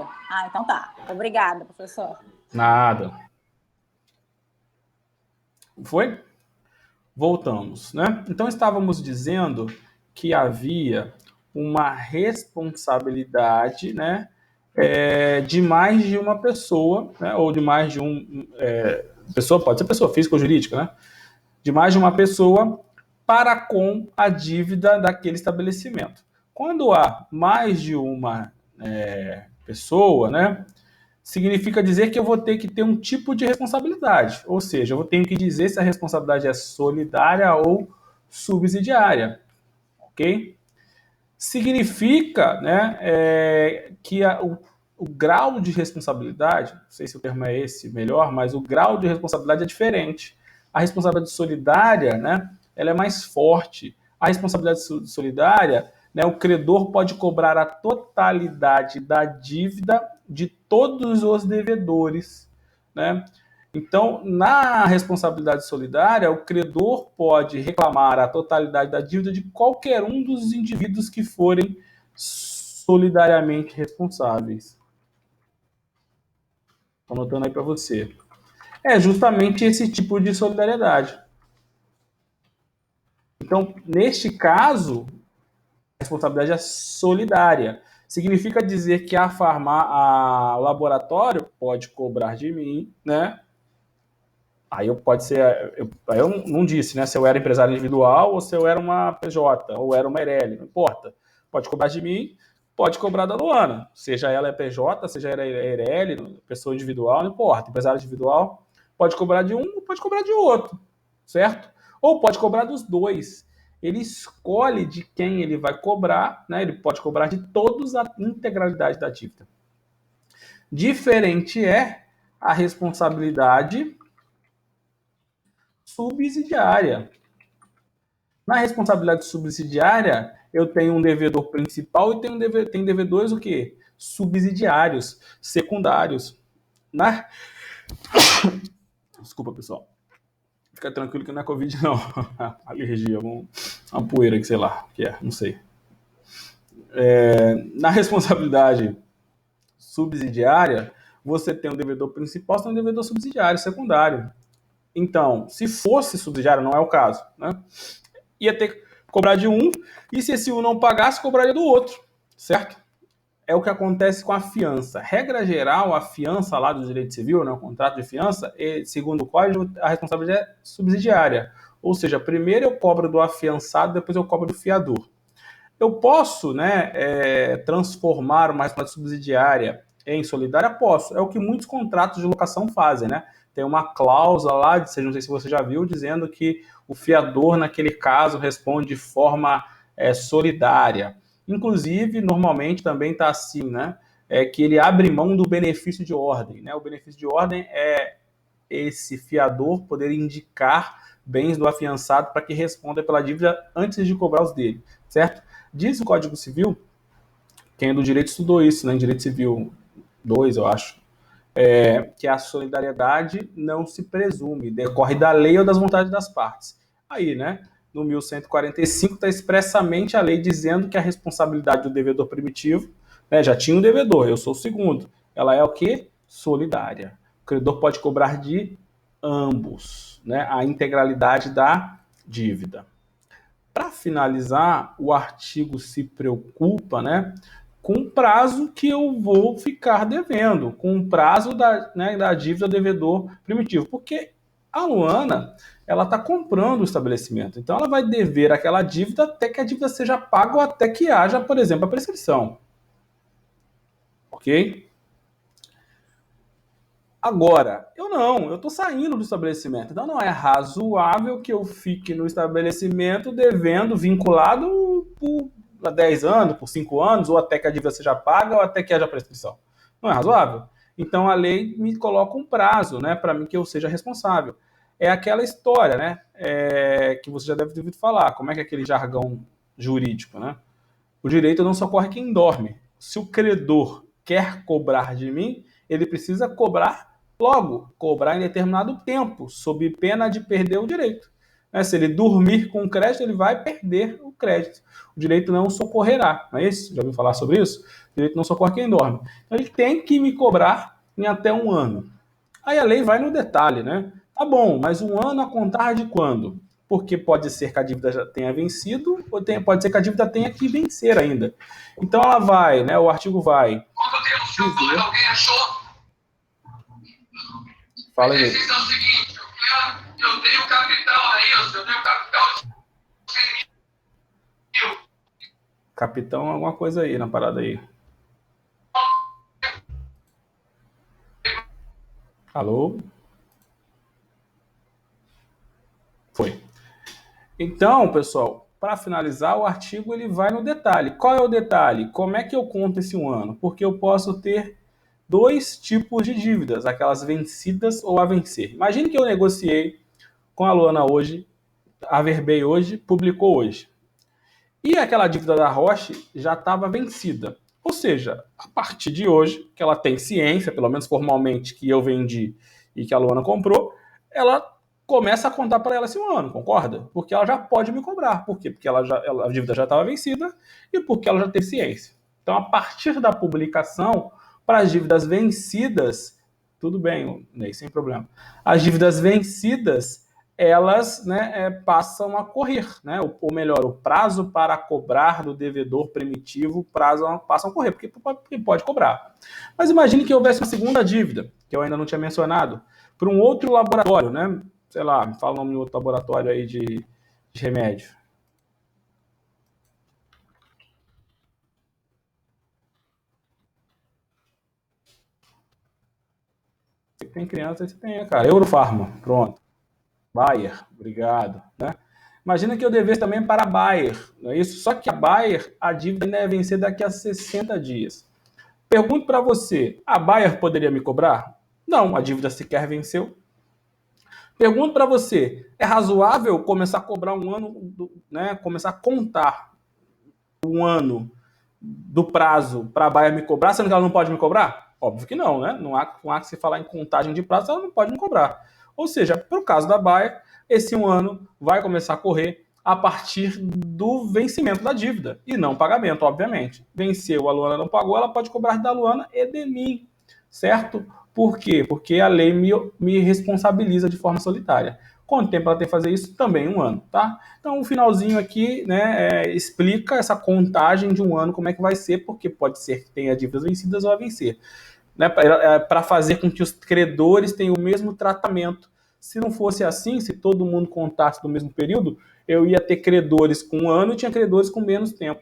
Então tá. Obrigada, professor. Nada. Foi? Voltamos, né? Então, estávamos dizendo que havia uma responsabilidade, né, de mais de uma pessoa, né, ou de mais de pessoa, pode ser pessoa física ou jurídica, né? De mais de uma pessoa para com a dívida daquele estabelecimento. Quando há mais de uma pessoa, né, significa dizer que eu vou ter que ter um tipo de responsabilidade, ou seja, eu tenho que dizer se a responsabilidade é solidária ou subsidiária, ok? Significa, né, que o grau de responsabilidade, não sei se o termo é esse melhor, mas o grau de responsabilidade é diferente. A responsabilidade solidária, né, ela é mais forte. A responsabilidade solidária, né, o credor pode cobrar a totalidade da dívida de todos os devedores, né? Então, na responsabilidade solidária, o credor pode reclamar a totalidade da dívida de qualquer um dos indivíduos que forem solidariamente responsáveis. Estou anotando aí para você. É justamente esse tipo de solidariedade. Então, neste caso, a responsabilidade é solidária. Significa dizer que o laboratório pode cobrar de mim, né? Aí pode ser, aí eu não disse, né? Se eu era empresário individual ou se eu era uma PJ ou era uma Eireli, não importa. Pode cobrar de mim, pode cobrar da Luana. Seja ela PJ, seja ela Eireli, pessoa individual, não importa. Empresário individual pode cobrar de um, pode cobrar de outro, certo? Ou pode cobrar dos dois. Ele escolhe de quem ele vai cobrar, né? Ele pode cobrar de todos a integralidade da dívida. Diferente é a responsabilidade subsidiária. Na responsabilidade subsidiária, eu tenho um devedor principal e tenho devedores o quê? Subsidiários, secundários. Desculpa, pessoal. Fica tranquilo que não é Covid, não. Alergia, uma poeira que sei lá, que é, não sei. Na responsabilidade subsidiária, você tem um devedor principal, você tem um devedor subsidiário, secundário. Então, se fosse subsidiário, não é o caso, né? Ia ter que cobrar de um, e se esse um não pagasse, cobraria do outro, certo? É o que acontece com a fiança. Regra geral, a fiança lá do direito civil, né, o contrato de fiança, segundo o código, a responsabilidade é subsidiária. Ou seja, primeiro eu cobro do afiançado, depois eu cobro do fiador. Eu posso, né, transformar uma responsabilidade subsidiária em solidária? Posso. É o que muitos contratos de locação fazem, né? Tem uma cláusula lá, não sei se você já viu, dizendo que o fiador, naquele caso, responde de forma solidária. Inclusive, normalmente também está assim, né? Que ele abre mão do benefício de ordem, né? O benefício de ordem é esse fiador poder indicar bens do afiançado para que responda pela dívida antes de cobrar os dele, certo? Diz o Código Civil, quem é do direito estudou isso, né? Em Direito Civil 2, eu acho, que a solidariedade não se presume, decorre da lei ou das vontades das partes. Aí, né, no 1145 está expressamente a lei dizendo que a responsabilidade do devedor primitivo, né, já tinha um devedor, eu sou o segundo, ela é o quê? Solidária. O credor pode cobrar de ambos, né, a integralidade da dívida. Para finalizar, o artigo se preocupa, né, com o prazo que eu vou ficar devendo, com o prazo da dívida devedor primitivo, porque a Luana, ela está comprando o estabelecimento, então ela vai dever aquela dívida até que a dívida seja paga ou até que haja, por exemplo, a prescrição. Ok? Agora, eu estou saindo do estabelecimento, então não é razoável que eu fique no estabelecimento devendo, vinculado por 10 anos, por 5 anos, ou até que a dívida seja paga, ou até que haja prescrição. Não é razoável? Então a lei me coloca um prazo, né, para mim que eu seja responsável. É aquela história, né, que você já deve ter ouvido falar, como é que é aquele jargão jurídico, né? O direito não socorre quem dorme. Se o credor quer cobrar de mim, ele precisa cobrar logo, cobrar em determinado tempo, sob pena de perder o direito. Se ele dormir com o crédito, ele vai perder o crédito. O direito não socorrerá, não é isso? Já ouviu falar sobre isso? O direito não socorre quem dorme. Então ele tem que me cobrar em até 1 ano. Aí a lei vai no detalhe, né? Tá bom, mas 1 ano a contar de quando? Porque pode ser que a dívida já tenha vencido, ou pode ser que a dívida tenha que vencer ainda. Então ela vai, né? O artigo vai. Quando tem no seu nome, alguém achou? Fala aí. É o seguinte, eu tenho capital aí, eu tenho capital de 100 mil. Capitão, alguma coisa aí na parada aí. Alô? Foi. Então, pessoal, para finalizar, o artigo ele vai no detalhe. Qual é o detalhe? Como é que eu conto esse 1 ano? Porque eu posso ter 2 tipos de dívidas, aquelas vencidas ou a vencer. Imagine que eu negociei com a Luana hoje, averbei hoje, publicou hoje. E aquela dívida da Roche já estava vencida. Ou seja, a partir de hoje, que ela tem ciência, pelo menos formalmente, que eu vendi e que a Luana comprou, ela começa a contar para ela esse 1 ano, concorda? Porque ela já pode me cobrar. Por quê? Porque a dívida já estava vencida e porque ela já teve ciência. Então, a partir da publicação, para as dívidas vencidas, tudo bem, Ney, sem problema. As dívidas vencidas, elas, né, passam a correr, né? Ou melhor, o prazo para cobrar do devedor primitivo passam a correr, porque pode cobrar. Mas imagine que houvesse uma segunda dívida, que eu ainda não tinha mencionado, para um outro laboratório, né? Sei lá, me fala o nome de outro laboratório aí de remédio. Você tem criança, você tem, cara. Eurofarma, pronto. Bayer, obrigado, né? Imagina que eu devesse também para a Bayer, não é isso? Só que a Bayer, a dívida ainda é vencer daqui a 60 dias. Pergunto para você, a Bayer poderia me cobrar? Não, a dívida sequer venceu. Pergunto para você, é razoável começar a cobrar 1 ano, né? Começar a contar 1 ano do prazo para a Bayer me cobrar, sendo que ela não pode me cobrar? Óbvio que não, né? Não há que se falar em contagem de prazo, ela não pode me cobrar. Ou seja, para o caso da Bayer, esse 1 ano vai começar a correr a partir do vencimento da dívida, e não pagamento, obviamente. Venceu, a Luana não pagou, ela pode cobrar da Luana e de mim, certo? Por quê? Porque a lei me responsabiliza de forma solitária. Quanto tempo ela tem que fazer isso? Também 1 ano, tá? Então, o finalzinho aqui, né, explica essa contagem de 1 ano, como é que vai ser, porque pode ser que tenha dívidas vencidas ou a vencer. Né, para fazer com que os credores tenham o mesmo tratamento. Se não fosse assim, se todo mundo contasse do mesmo período, eu ia ter credores com 1 ano e tinha credores com menos tempo.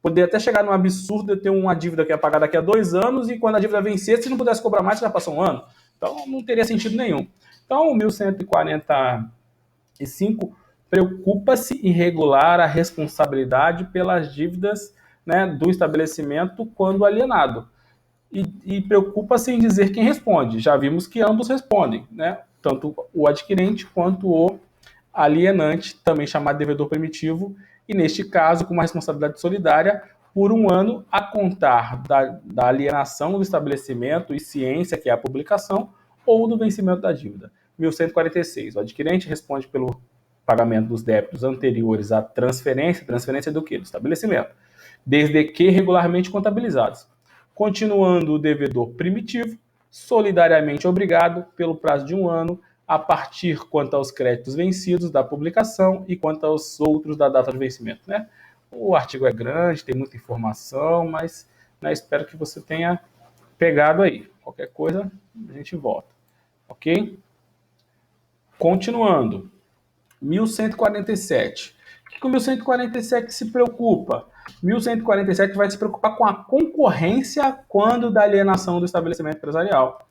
Poderia até chegar num absurdo de ter uma dívida que ia pagar daqui a 2 anos e quando a dívida vencesse, se não pudesse cobrar mais, já passou 1 ano. Então, não teria sentido nenhum. Então, o 1145 preocupa-se em regular a responsabilidade pelas dívidas, né, do estabelecimento quando alienado. E preocupa-se em dizer quem responde. Já vimos que ambos respondem, né? Tanto o adquirente quanto o alienante, também chamado devedor primitivo, e neste caso com uma responsabilidade solidária por 1 ano a contar da alienação do estabelecimento e ciência, que é a publicação, ou do vencimento da dívida. 1146. O adquirente responde pelo pagamento dos débitos anteriores à transferência. Transferência do quê? Do estabelecimento. Desde que regularmente contabilizados. Continuando o devedor primitivo, solidariamente obrigado pelo prazo de 1 ano, a partir quanto aos créditos vencidos da publicação e quanto aos outros da data de vencimento, né? O artigo é grande, tem muita informação, mas, né, espero que você tenha pegado aí. Qualquer coisa, a gente volta. Ok? Continuando. 1147. O que o 1147 se preocupa? 1147 vai se preocupar com a concorrência quando da alienação do estabelecimento empresarial.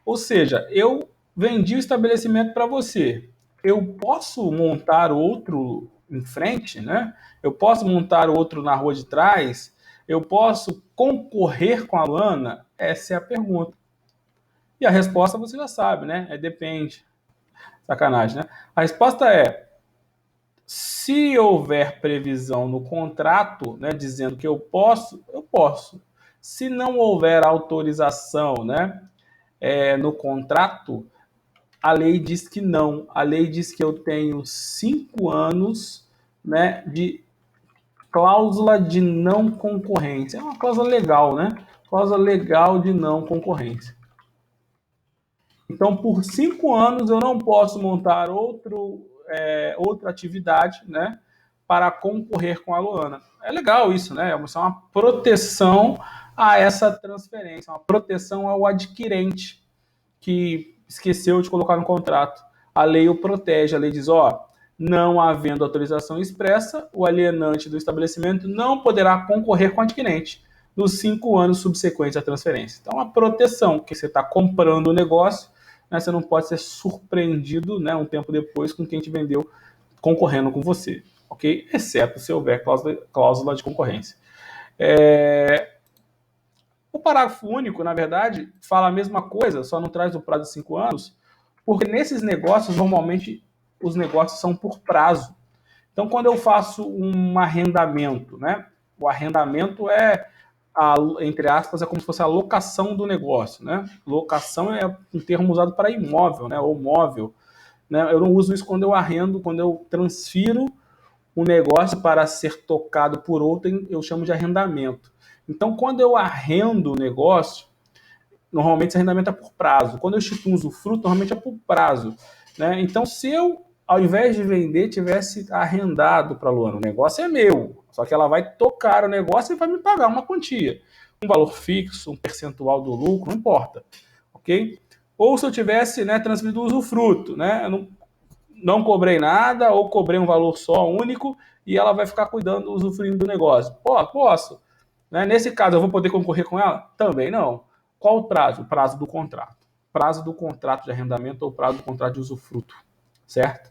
Ou seja, eu vendi o estabelecimento para você. Eu posso montar outro em frente, né? Eu posso montar outro na rua de trás? Eu posso concorrer com a Luana? Essa é a pergunta. E a resposta você já sabe, né? Depende. Sacanagem, né? A resposta é: se houver previsão no contrato, né, dizendo que eu posso, eu posso. Se não houver autorização, né, no contrato, a lei diz que não. A lei diz que eu tenho 5 anos, né, de cláusula de não concorrência. É uma cláusula legal, né? Cláusula legal de não concorrência. Então, por 5 anos, eu não posso montar outra atividade, né, para concorrer com a Luana. É legal isso, né? É uma proteção a essa transferência, uma proteção ao adquirente que esqueceu de colocar no contrato. A lei o protege, a lei diz, não havendo autorização expressa, o alienante do estabelecimento não poderá concorrer com o adquirente nos 5 anos subsequentes à transferência. Então, a proteção, que você está comprando o negócio, né, você não pode ser surpreendido, né, um tempo depois com quem te vendeu concorrendo com você, ok? Exceto se houver cláusula de concorrência. O parágrafo único, na verdade, fala a mesma coisa, só não traz o prazo de 5 anos, porque nesses negócios, normalmente, os negócios são por prazo. Então, quando eu faço um arrendamento, né, o arrendamento é entre aspas, é como se fosse a locação do negócio, né? Locação é um termo usado para imóvel, né? Ou móvel, né? Eu não uso isso quando eu arrendo, quando eu transfiro um negócio para ser tocado por outrem, eu chamo de arrendamento. Então, quando eu arrendo o negócio, normalmente esse arrendamento é por prazo. Quando eu instituo um usufruto, normalmente é por prazo, né? Então, se eu, ao invés de vender, tivesse arrendado para a Luana, o negócio é meu, só que ela vai tocar o negócio e vai me pagar uma quantia. Um valor fixo, um percentual do lucro, não importa, ok? Ou se eu tivesse, né, transferido o usufruto, né? Eu não cobrei nada ou cobrei um valor só único e ela vai ficar cuidando, usufruindo do negócio. Pô, posso. Né? Nesse caso, eu vou poder concorrer com ela? Também não. Qual o prazo? O prazo do contrato. Prazo do contrato de arrendamento ou prazo do contrato de usufruto. Certo?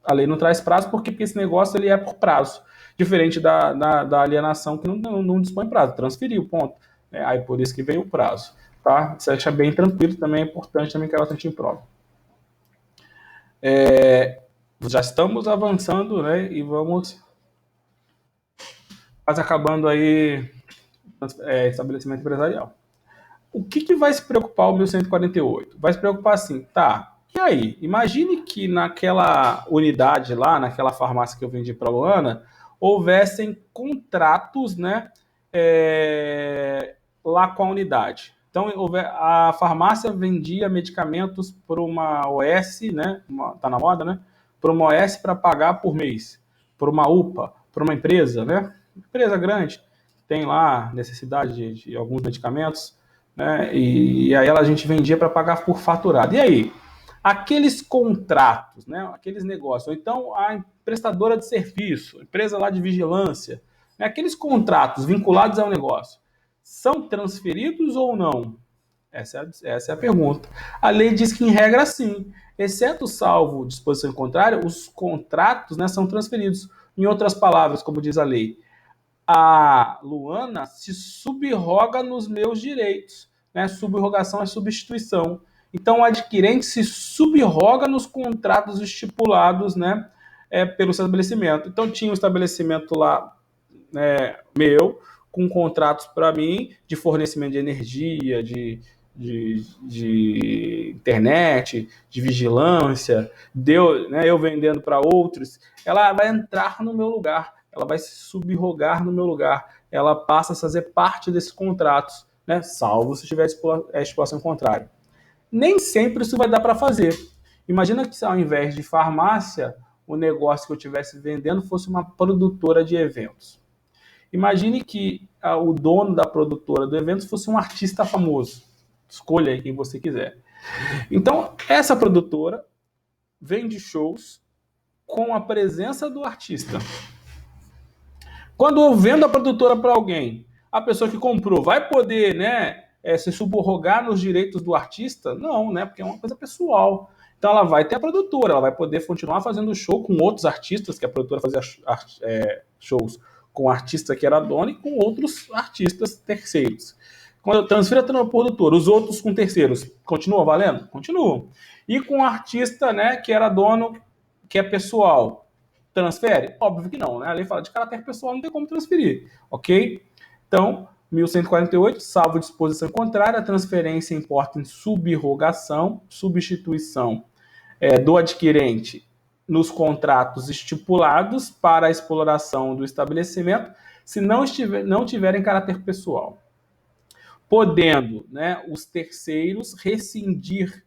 A lei não traz prazo porque esse negócio ele é por prazo. Diferente da alienação que não dispõe prazo. Transferiu, ponto. Aí por isso que vem o prazo. Tá? Você acha bem tranquilo, também é importante também que ela tente em prova. Já estamos avançando, né? E vamos quase acabando aí estabelecimento empresarial. O que vai se preocupar o 1148? Vai se preocupar assim, tá, e aí? Imagine que naquela unidade lá, naquela farmácia que eu vendi para a Luana, houvessem contratos, né, lá com a unidade. Então, a farmácia vendia medicamentos para uma OS, né, tá na moda, né, para uma OS para pagar por mês, para uma UPA, para uma empresa, né, empresa grande, tem lá necessidade de alguns medicamentos, né, e aí a gente vendia para pagar por faturado. E aí? Aqueles contratos, né, aqueles negócios, ou então a prestadora de serviço, empresa lá de vigilância, né, aqueles contratos vinculados ao negócio, são transferidos ou não? Essa é a pergunta. A lei diz que, em regra, sim. Exceto salvo disposição contrária, os contratos, né, são transferidos. Em outras palavras, como diz a lei, a Luana se subroga nos meus direitos. Né? Subrogação é substituição. Então, o adquirente se subroga nos contratos estipulados, né, pelo estabelecimento. Então, tinha um estabelecimento lá, meu, com contratos para mim de fornecimento de energia, de internet, de vigilância, eu vendendo para outros, ela vai entrar no meu lugar, ela vai se subrogar no meu lugar, ela passa a fazer parte desses contratos, né, salvo se tiver estipulação contrária. Nem sempre isso vai dar para fazer. Imagina que, ao invés de farmácia, o negócio que eu estivesse vendendo fosse uma produtora de eventos. Imagine que o dono da produtora do evento fosse um artista famoso. Escolha aí quem você quiser. Então, essa produtora vende shows com a presença do artista. Quando eu vendo a produtora para alguém, a pessoa que comprou vai poder, né, se subrogar nos direitos do artista? Não, né, porque é uma coisa pessoal. Então ela vai ter a produtora, ela vai poder continuar fazendo show com outros artistas, que a produtora fazia shows com o artista que era dono e com outros artistas terceiros. Quando eu transfiro a produtora, os outros com terceiros, continuam valendo? Continuam. E com o artista, né, que era dono, que é pessoal, transfere? Óbvio que não, né? A lei fala de caráter pessoal, não tem como transferir, ok? Então, 1148, salvo disposição contrária, a transferência importa em subrogação, substituição do adquirente nos contratos estipulados para a exploração do estabelecimento, se não tiverem caráter pessoal. Podendo, né, os terceiros rescindir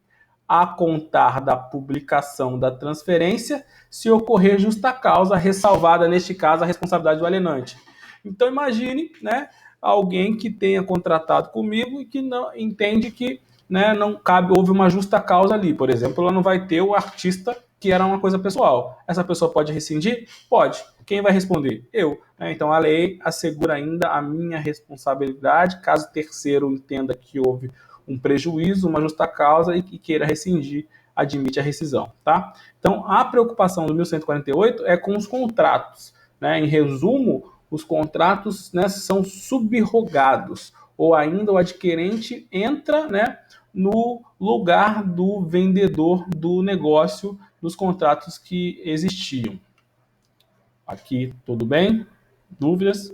a contar da publicação da transferência, se ocorrer justa causa, ressalvada, neste caso, a responsabilidade do alienante. Então, imagine, né, alguém que tenha contratado comigo e que não entende que, né, não cabe, houve uma justa causa ali. Por exemplo, ela não vai ter o artista que era uma coisa pessoal. Essa pessoa pode rescindir? Pode. Quem vai responder? Eu. Então, a lei assegura ainda a minha responsabilidade, caso o terceiro entenda que houve um prejuízo, uma justa causa e que queira rescindir, admite a rescisão. Tá? Então, a preocupação do 1148 é com os contratos. Né? Em resumo, os contratos, né, são subrogados, ou ainda o adquirente entra, né, no lugar do vendedor do negócio dos contratos que existiam. Aqui, tudo bem? Dúvidas?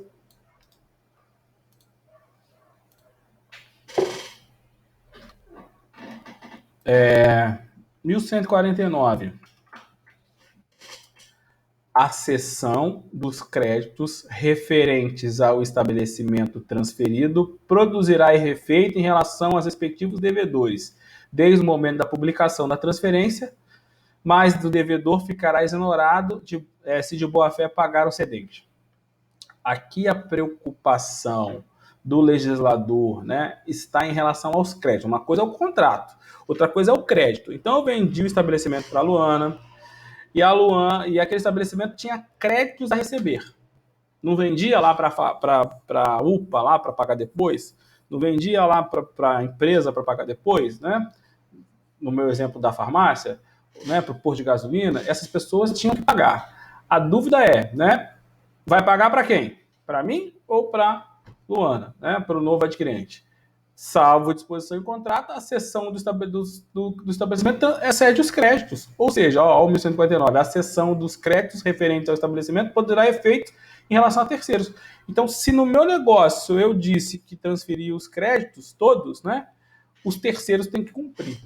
1149. A cessão dos créditos referentes ao estabelecimento transferido produzirá efeito em relação aos respectivos devedores, desde o momento da publicação da transferência, mas o devedor ficará exonerado se de boa-fé pagar o cedente. Aqui a preocupação do legislador, né, está em relação aos créditos. Uma coisa é o contrato, outra coisa é o crédito. Então eu vendi o estabelecimento para a Luana, e aquele estabelecimento tinha créditos a receber. Não vendia lá para a UPA lá para pagar depois, não vendia lá para a empresa para pagar depois, né? No meu exemplo da farmácia, né, para o posto de gasolina, essas pessoas tinham que pagar. A dúvida é, né, vai pagar para quem? Para mim ou para Luana, né, para o novo adquirente? Salvo disposição em contrato, a cessão do estabelecimento excede os créditos. Ou seja, o 1159, a cessão dos créditos referentes ao estabelecimento poderá efeito em relação a terceiros. Então, se no meu negócio eu disse que transferi os créditos todos, né, os terceiros têm que cumprir.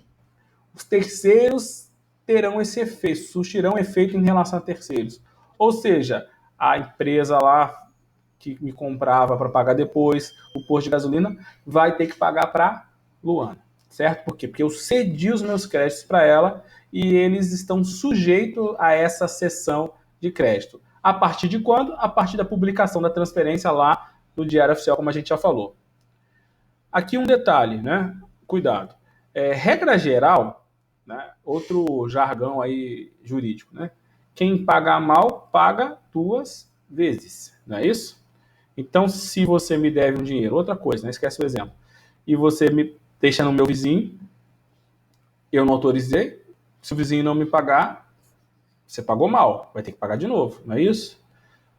Os terceiros terão esse efeito, surtirão efeito em relação a terceiros. Ou seja, a empresa lá que me comprava para pagar depois, o posto de gasolina, vai ter que pagar para Luana, certo? Por quê? Porque eu cedi os meus créditos para ela e eles estão sujeitos a essa cessão de crédito. A partir de quando? A partir da publicação da transferência lá no Diário Oficial, como a gente já falou. Aqui um detalhe, né? Cuidado. Regra geral, né? Outro jargão aí jurídico, né? Quem paga mal, paga 2 vezes, não é isso? Então, se você me deve um dinheiro, outra coisa, não esquece o exemplo, e você me deixa no meu vizinho, eu não autorizei, se o vizinho não me pagar, você pagou mal, vai ter que pagar de novo, não é isso?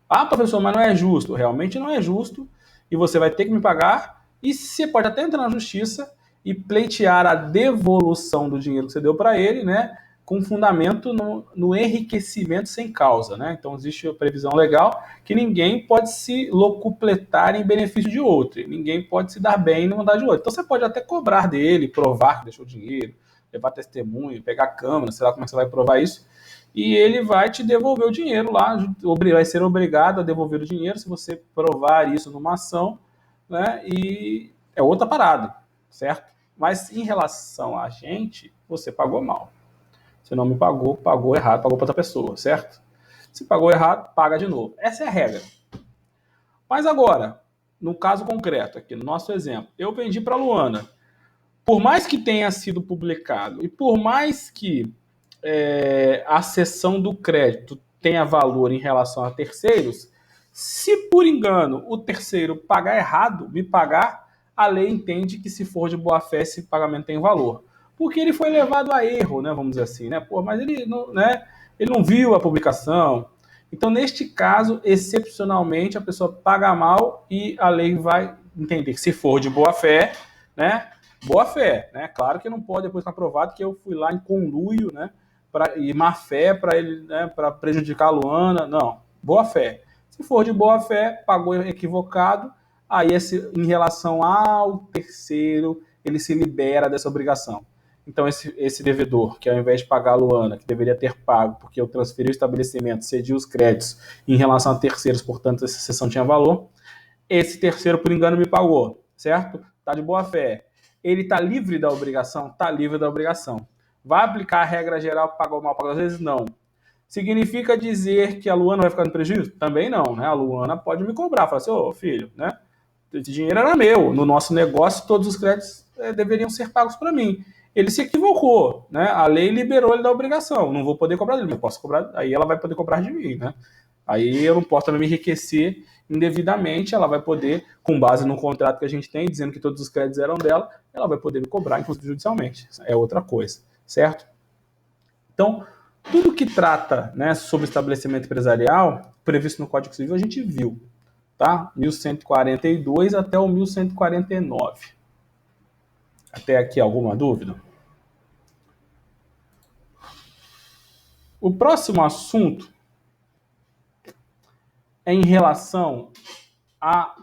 Ah, professor, mas não é justo. Realmente não é justo, e você vai ter que me pagar, e você pode até entrar na justiça e pleitear a devolução do dinheiro que você deu para ele, né? Com fundamento no enriquecimento sem causa, né? Então existe a previsão legal que ninguém pode se locupletar em benefício de outro, ninguém pode se dar bem em vontade de outro. Então você pode até cobrar dele, provar que deixou dinheiro, levar testemunho, pegar a câmera, sei lá como é que você vai provar isso, e ele vai te devolver o dinheiro lá, vai ser obrigado a devolver o dinheiro se você provar isso numa ação, né? E é outra parada, certo? Mas em relação a gente, você pagou mal. Você não me pagou, pagou errado, pagou para outra pessoa, certo? Se pagou errado, paga de novo. Essa é a regra. Mas agora, no caso concreto, aqui no nosso exemplo, eu vendi para a Luana. Por mais que tenha sido publicado e por mais que a cessão do crédito tenha valor em relação a terceiros, se por engano o terceiro pagar errado, me pagar, a lei entende que se for de boa fé esse pagamento tem valor. Porque ele foi levado a erro, né, vamos dizer assim, né? Pô, mas ele não, né, ele não viu a publicação. Então, neste caso, excepcionalmente, a pessoa paga mal e a lei vai entender que se for de boa fé, né? Boa fé, né? Claro que não pode depois ficar provado que eu fui lá em conluio, né? E má fé para ele, né? Para prejudicar a Luana, não. Boa fé. Se for de boa fé, pagou equivocado, aí em relação ao terceiro, ele se libera dessa obrigação. Então, esse devedor, que ao invés de pagar a Luana, que deveria ter pago, porque eu transferi o estabelecimento, cedi os créditos em relação a terceiros, portanto, essa cessão tinha valor, esse terceiro, por engano, me pagou, certo? Está de boa fé. Ele está livre da obrigação? Está livre da obrigação. Vai aplicar a regra geral, pagou mal, pagou às vezes? Não. Significa dizer que a Luana vai ficar no prejuízo? Também não, né? A Luana pode me cobrar, falar assim, ô filho, né? Esse dinheiro era meu. No nosso negócio, todos os créditos deveriam ser pagos para mim. Ele se equivocou, né? A lei liberou ele da obrigação. Não vou poder cobrar dele, eu posso cobrar, aí ela vai poder cobrar de mim, né? Aí eu não posso também me enriquecer indevidamente, ela vai poder, com base no contrato que a gente tem, dizendo que todos os créditos eram dela, ela vai poder me cobrar, inclusive judicialmente. É outra coisa, certo? Então, tudo que trata, né, sobre estabelecimento empresarial, previsto no Código Civil, a gente viu, tá? 1142 até o 1149. Até aqui alguma dúvida? O próximo assunto é em relação à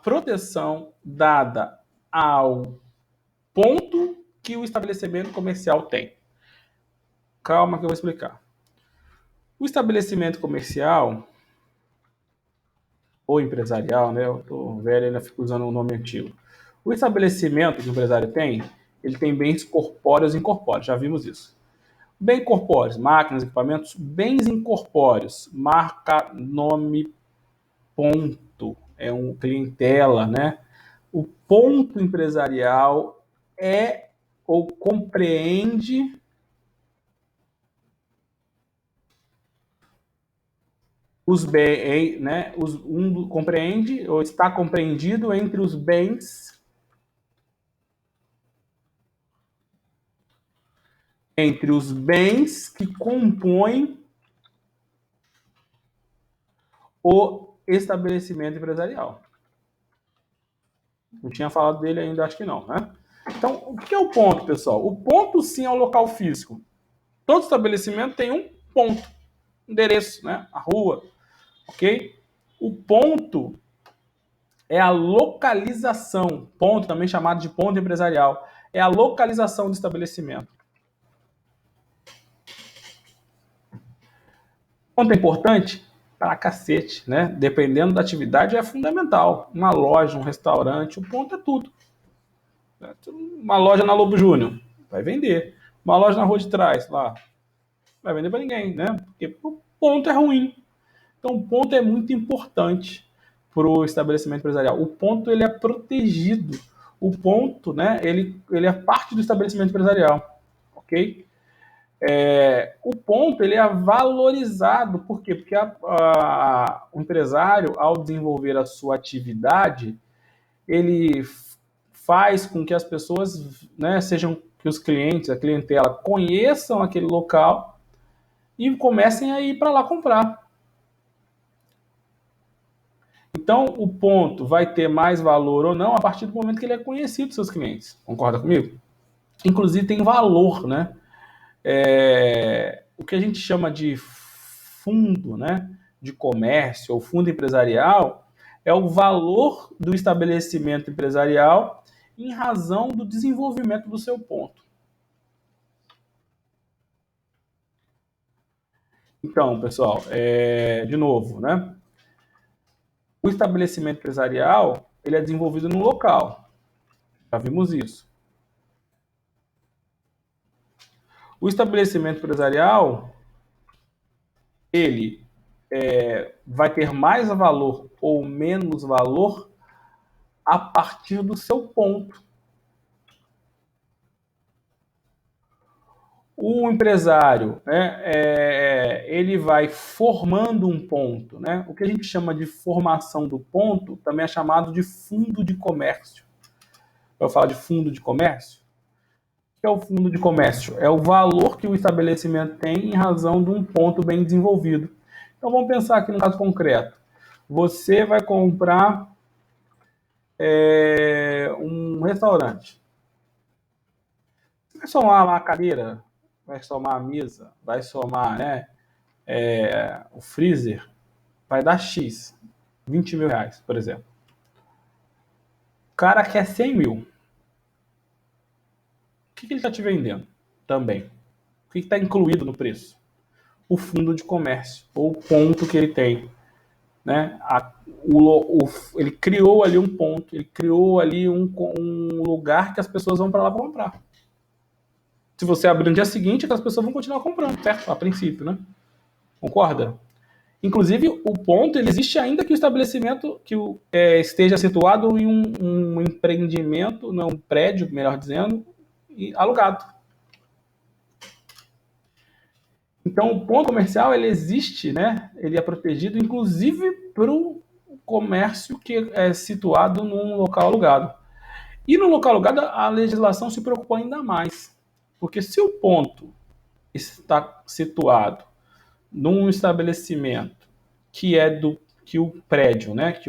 proteção dada ao ponto que o estabelecimento comercial tem? Calma que eu vou explicar. O estabelecimento comercial ou empresarial, né? Eu tô velho e ainda fico usando um nome antigo. O estabelecimento que o empresário tem, ele tem bens corpóreos e incorpóreos, já vimos isso. Bens corpóreos, máquinas, equipamentos, bens incorpóreos, marca, nome, ponto, é um clientela, né? O ponto empresarial é ou compreende os bens, né? Compreende ou está compreendido entre os bens que compõem o estabelecimento empresarial. Não tinha falado dele ainda, acho que não, né? Então, o que é o ponto, pessoal? O ponto, sim, é o local físico. Todo estabelecimento tem um ponto, endereço, né? A rua, ok? O ponto é a localização, ponto também chamado de ponto empresarial, é a localização do estabelecimento. Ponto é importante? Pra cacete, né? Dependendo da atividade é fundamental. Uma loja, um restaurante, o ponto é tudo. Uma loja na Lobo Júnior, vai vender. Uma loja na Rua de Trás, lá, vai vender para ninguém, né? Porque o ponto é ruim. Então, o ponto é muito importante para o estabelecimento empresarial. O ponto, ele é protegido. O ponto, né, ele é parte do estabelecimento empresarial, ok? O ponto, ele é valorizado. Por quê? Porque o empresário, ao desenvolver a sua atividade, ele faz com que as pessoas, né, que os clientes, a clientela, conheçam aquele local e comecem a ir para lá comprar. Então, o ponto vai ter mais valor ou não a partir do momento que ele é conhecido dos seus clientes. Concorda comigo? Inclusive, tem valor, né? O que a gente chama de fundo, né, de comércio ou fundo empresarial é o valor do estabelecimento empresarial em razão do desenvolvimento do seu ponto. Então, pessoal, de novo, né? O estabelecimento empresarial, ele é desenvolvido no local. Já vimos isso. O estabelecimento empresarial, ele vai ter mais valor ou menos valor a partir do seu ponto. O empresário, né, ele vai formando um ponto, né? O que a gente chama de formação do ponto também é chamado de fundo de comércio. Eu falo de fundo de comércio. O que é o fundo de comércio? É o valor que o estabelecimento tem em razão de um ponto bem desenvolvido. Então vamos pensar aqui no caso concreto. Você vai comprar um restaurante. Você vai somar uma cadeira, vai somar a mesa, vai somar, né, o freezer, vai dar X, 20 mil reais, por exemplo. O cara quer 100 mil. O que ele está te vendendo também? O que está incluído no preço? O fundo de comércio, ou o ponto que ele tem. Né? Ele criou ali um ponto, ele criou ali um lugar que as pessoas vão para lá para comprar. Se você abrir no dia seguinte, aquelas pessoas vão continuar comprando, certo? A princípio, né? Concorda? Inclusive, o ponto ele existe ainda que o estabelecimento esteja situado em um empreendimento, não, um prédio, melhor dizendo, alugado. Então, o ponto comercial ele existe, né? Ele é protegido, inclusive, para o comércio que é situado num local alugado. E no local alugado, a legislação se preocupou ainda mais. Porque se o ponto está situado num estabelecimento que o prédio, né,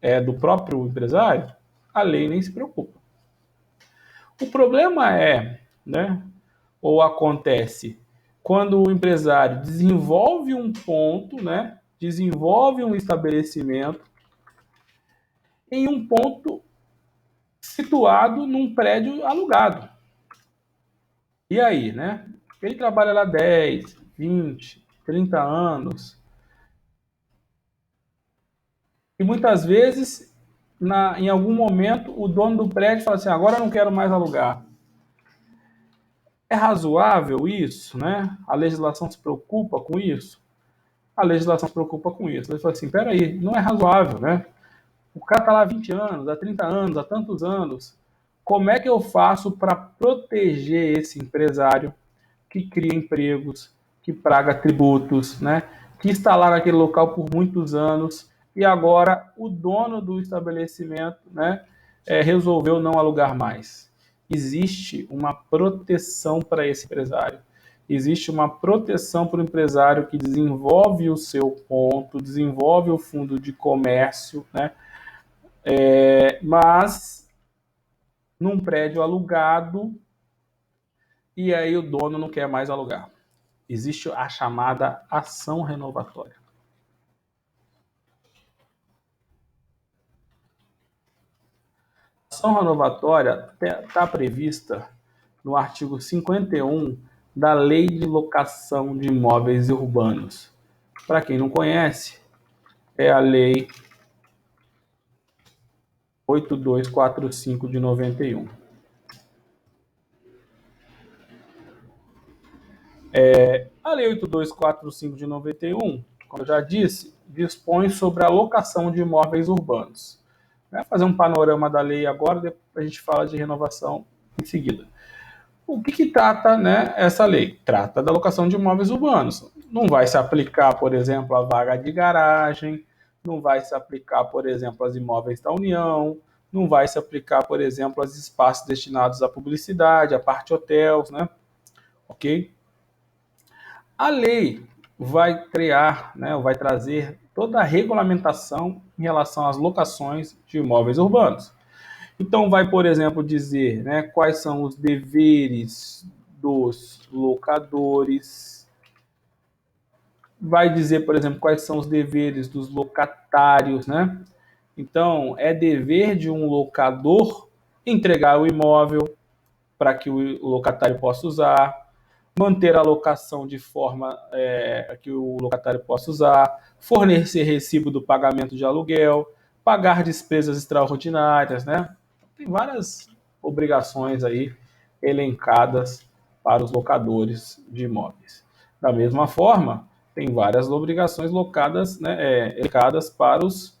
é do próprio empresário, a lei nem se preocupa. O problema né, ou acontece quando o empresário desenvolve um ponto, né, desenvolve um estabelecimento em um ponto situado num prédio alugado. E aí, né? Ele trabalha lá 10, 20, 30 anos. E muitas vezes, em algum momento, o dono do prédio fala assim: agora eu não quero mais alugar. É razoável isso, né? A legislação se preocupa com isso? A legislação se preocupa com isso. Ele fala assim: peraí, não é razoável, né? O cara está lá há 20 anos, há 30 anos, há tantos anos. Como é que eu faço para proteger esse empresário que cria empregos, que paga tributos, né? Que está lá naquele local por muitos anos e agora o dono do estabelecimento, né, resolveu não alugar mais? Existe uma proteção para esse empresário. Existe uma proteção para o empresário que desenvolve o seu ponto, desenvolve o fundo de comércio, né? Mas num prédio alugado e aí o dono não quer mais alugar. Existe a chamada ação renovatória. A ação renovatória está prevista no artigo 51 da Lei de Locação de Imóveis Urbanos. Para quem não conhece, é a Lei 8245 de 91. A Lei 8245 de 91, como eu já disse, dispõe sobre a locação de imóveis urbanos. Vai fazer um panorama da lei agora, depois a gente fala de renovação em seguida. O que trata, né, essa lei? Trata da locação de imóveis urbanos. Não vai se aplicar, por exemplo, a vaga de garagem, não vai se aplicar, por exemplo, aos imóveis da União, não vai se aplicar, por exemplo, aos espaços destinados à publicidade, à parte hotéis, né? Ok? A lei vai criar, né, vai trazer toda a regulamentação em relação às locações de imóveis urbanos. Então, vai, por exemplo, dizer, né, quais são os deveres dos locadores, vai dizer, por exemplo, quais são os deveres dos locatários, né? Então, é dever de um locador entregar o imóvel para que o locatário possa usar, manter a locação de forma que o locatário possa usar, fornecer recibo do pagamento de aluguel, pagar despesas extraordinárias, né? Tem várias obrigações aí elencadas para os locadores de imóveis. Da mesma forma, tem várias obrigações locadas, né, elencadas para os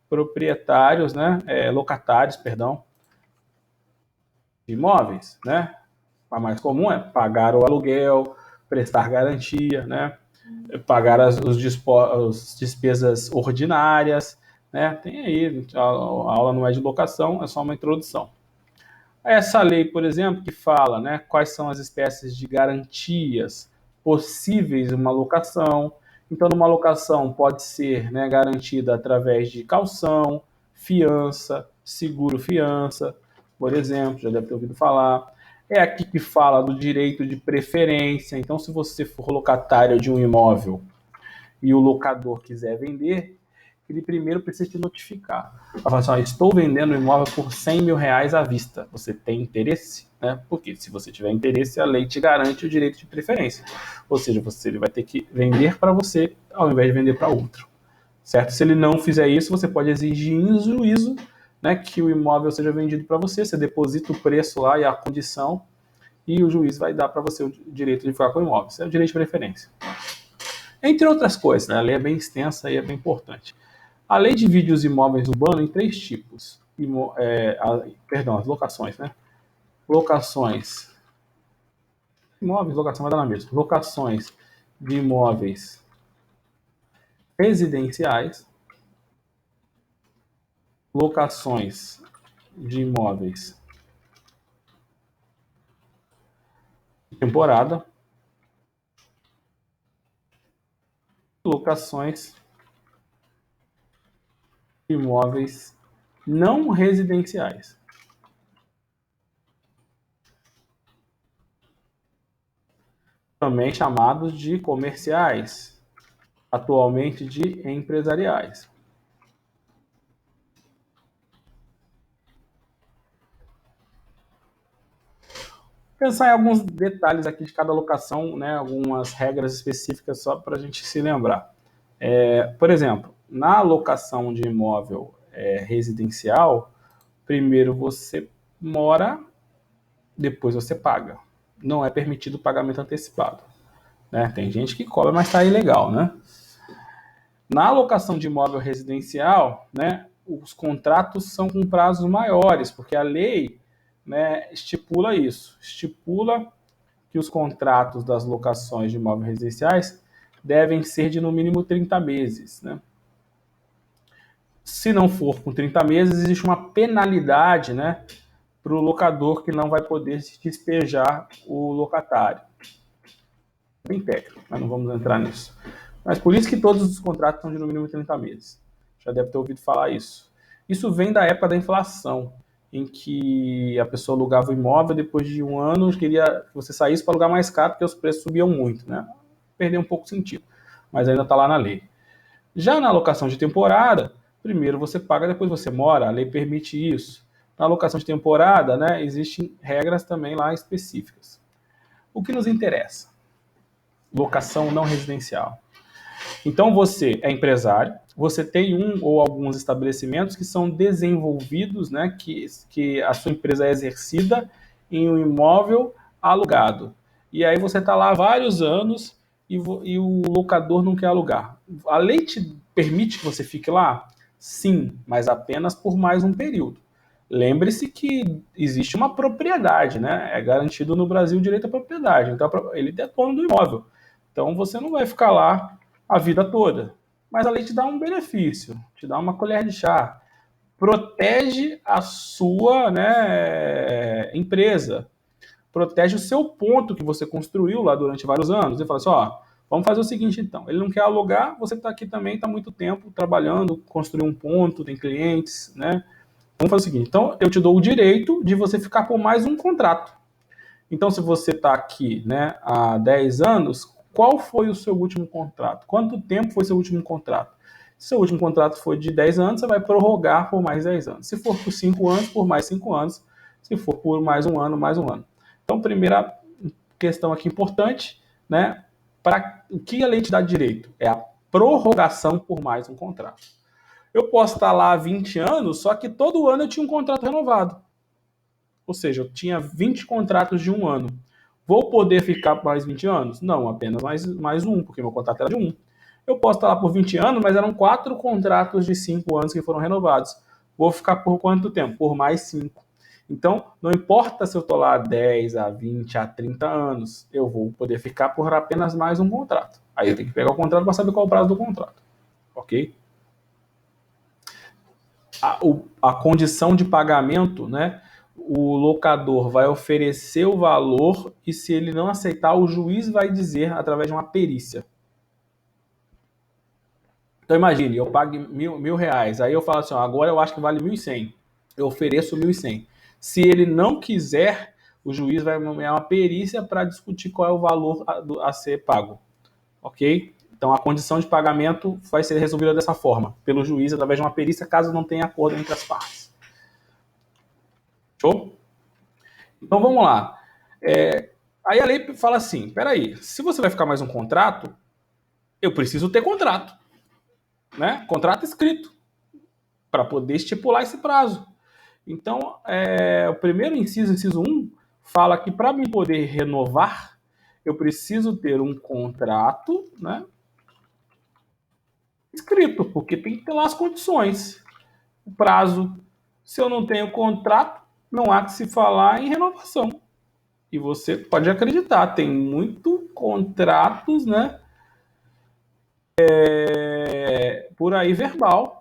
proprietários, né, locatários, perdão, de imóveis, né? A mais comum é pagar o aluguel, prestar garantia, né? Pagar as despesas ordinárias, né? Tem aí, a aula não é de locação, é só uma introdução. Essa lei, por exemplo, que fala, né, quais são as espécies de garantias possíveis em uma locação. Então, numa locação pode ser, né, garantida através de caução, fiança, seguro-fiança, por exemplo, já deve ter ouvido falar. É aqui que fala do direito de preferência. Então, se você for locatário de um imóvel e o locador quiser vender, ele primeiro precisa te notificar. Vai falar assim: estou vendendo o imóvel por 100 mil reais à vista. Você tem interesse? Né? Porque se você tiver interesse, a lei te garante o direito de preferência. Ou seja, ele vai ter que vender para você ao invés de vender para outro. Certo? Se ele não fizer isso, você pode exigir em juízo, né, que o imóvel seja vendido para você. Você deposita o preço lá e a condição, e o juiz vai dar para você o direito de ficar com o imóvel. Isso é o direito de preferência. Entre outras coisas, né? A lei é bem extensa e é bem importante. A lei divide os imóveis urbanos em 3 tipos. As locações, né? Locações. Imóveis, locação vai dar na mesma. Locações de imóveis residenciais, locações de imóveis de temporada, locações de imóveis não residenciais. Também chamados de comerciais, atualmente de empresariais. pensar em alguns detalhes aqui de cada locação, né, algumas regras específicas só para a gente se lembrar. Por exemplo, na locação de imóvel residencial, primeiro você mora, depois você paga. Não é permitido o pagamento antecipado, né? Tem gente que cobra, mas está ilegal, né? Na alocação de imóvel residencial, né, os contratos são com prazos maiores, porque a lei, né, estipula isso. Estipula que os contratos das locações de imóveis residenciais devem ser de no mínimo 30 meses, né? Se não for com 30 meses, existe uma penalidade, né, para o locador que não vai poder despejar o locatário. Bem técnico, mas não vamos entrar nisso. Mas por isso que todos os contratos são de no mínimo 30 meses. Já deve ter ouvido falar isso. Isso vem da época da inflação, em que a pessoa alugava o imóvel, depois de um ano queria que você saísse para alugar mais caro, porque os preços subiam muito, né? Perdeu um pouco o sentido, mas ainda está lá na lei. Já na alocação de temporada, primeiro você paga, depois você mora, a lei permite isso. Na alocação de temporada, né, existem regras também lá específicas. O que nos interessa? Locação não residencial. Então você é empresário, você tem um ou alguns estabelecimentos que são desenvolvidos, né, que a sua empresa é exercida em um imóvel alugado. E aí você está lá há vários anos e o locador não quer alugar. A lei te permite que você fique lá? Sim, mas apenas por mais um período. Lembre-se que existe uma propriedade, né? É garantido no Brasil o direito à propriedade. Então ele é dono do imóvel. Então você não vai ficar lá a vida toda. Mas a lei te dá um benefício, te dá uma colher de chá. Protege a sua, né, empresa. Protege o seu ponto que você construiu lá durante vários anos. E fala assim, ó, vamos fazer o seguinte então. Ele não quer alugar, você está aqui também, está muito tempo trabalhando, construiu um ponto, tem clientes, né? Vamos fazer o seguinte, então eu te dou o direito de você ficar por mais um contrato. Então se você está aqui, né, há 10 anos, qual foi o seu último contrato? Quanto tempo foi seu último contrato? Se seu último contrato foi de 10 anos, você vai prorrogar por mais 10 anos. Se for por 5 anos, por mais 5 anos. Se for por mais um ano, mais um ano. Então, primeira questão aqui importante, né? Para o que a lei te dá direito? É a prorrogação por mais um contrato. Eu posso estar lá há 20 anos, só que todo ano eu tinha um contrato renovado. Ou seja, eu tinha 20 contratos de um ano. Vou poder ficar mais 20 anos? Não, apenas mais um, porque meu contrato era de um. Eu posso estar lá por 20 anos, mas eram 4 contratos de 5 anos que foram renovados. Vou ficar por quanto tempo? Por mais 5. Então, não importa se eu estou lá há 10, há 20, há 30 anos, eu vou poder ficar por apenas mais um contrato. Aí eu tenho que pegar o contrato para saber qual é o prazo do contrato. Ok? A condição de pagamento, né? O locador vai oferecer o valor e se ele não aceitar, o juiz vai dizer através de uma perícia. Então imagine, eu pago mil reais, aí eu falo assim, ó, agora eu acho que vale 1.100, eu ofereço 1.100. Se ele não quiser, o juiz vai nomear uma perícia para discutir qual é o valor a ser pago, ok? Então a condição de pagamento vai ser resolvida dessa forma, pelo juiz através de uma perícia, caso não tenha acordo entre as partes. Show? Então vamos lá. Aí a lei fala assim, peraí, se você vai ficar mais um contrato, eu preciso ter contrato, né? Contrato escrito, para poder estipular esse prazo. Então, o primeiro inciso 1, fala que para mim poder renovar, eu preciso ter um contrato, né, escrito, porque tem que ter lá as condições, o prazo. Se eu não tenho contrato, não há que se falar em renovação. E você pode acreditar, tem muitos contratos, né, por aí verbal.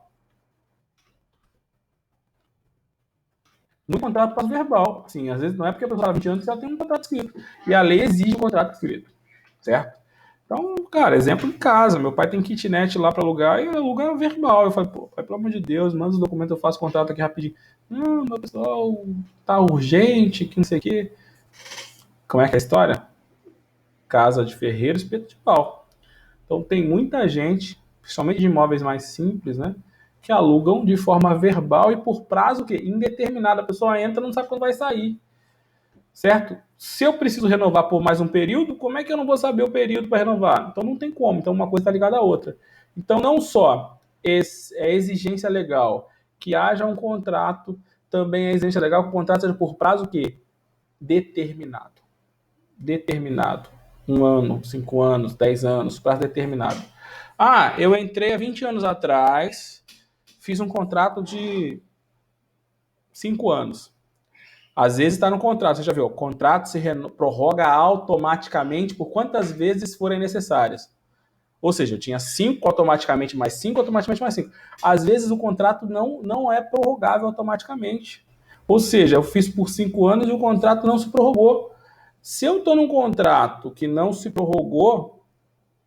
No contrato prazo verbal. Assim, às vezes não é porque a pessoa está 20 anos que ela tem um contrato escrito. E a lei exige um contrato escrito. Certo? Então, cara, exemplo em casa. Meu pai tem kitnet lá para alugar e aluga verbal. Eu falei, pô, pai, pelo amor de Deus, manda os documentos, eu faço contrato aqui rapidinho. Não, meu pessoal, tá urgente, que não sei o quê. Como é que é a história? Casa de ferreiro, espeto de pau. Então tem muita gente, principalmente de imóveis mais simples, né? Que alugam de forma verbal e por prazo que indeterminado. A pessoa entra e não sabe quando vai sair. Certo? Se eu preciso renovar por mais um período, como é que eu não vou saber o período para renovar? Então não tem como. Então uma coisa está ligada à outra. Então não só é exigência legal que haja um contrato, também é exigência legal que o contrato seja por prazo o quê? Determinado. Determinado. 1 ano, 5 anos, 10 anos, prazo determinado. Ah, eu entrei há 20 anos atrás, fiz um contrato de 5 anos. Às vezes está no contrato, você já viu, o contrato se prorroga automaticamente por quantas vezes forem necessárias. Ou seja, eu tinha 5 automaticamente mais 5, automaticamente mais 5. Às vezes o contrato não é prorrogável automaticamente. Ou seja, eu fiz por 5 anos e o contrato não se prorrogou. Se eu estou num contrato que não se prorrogou,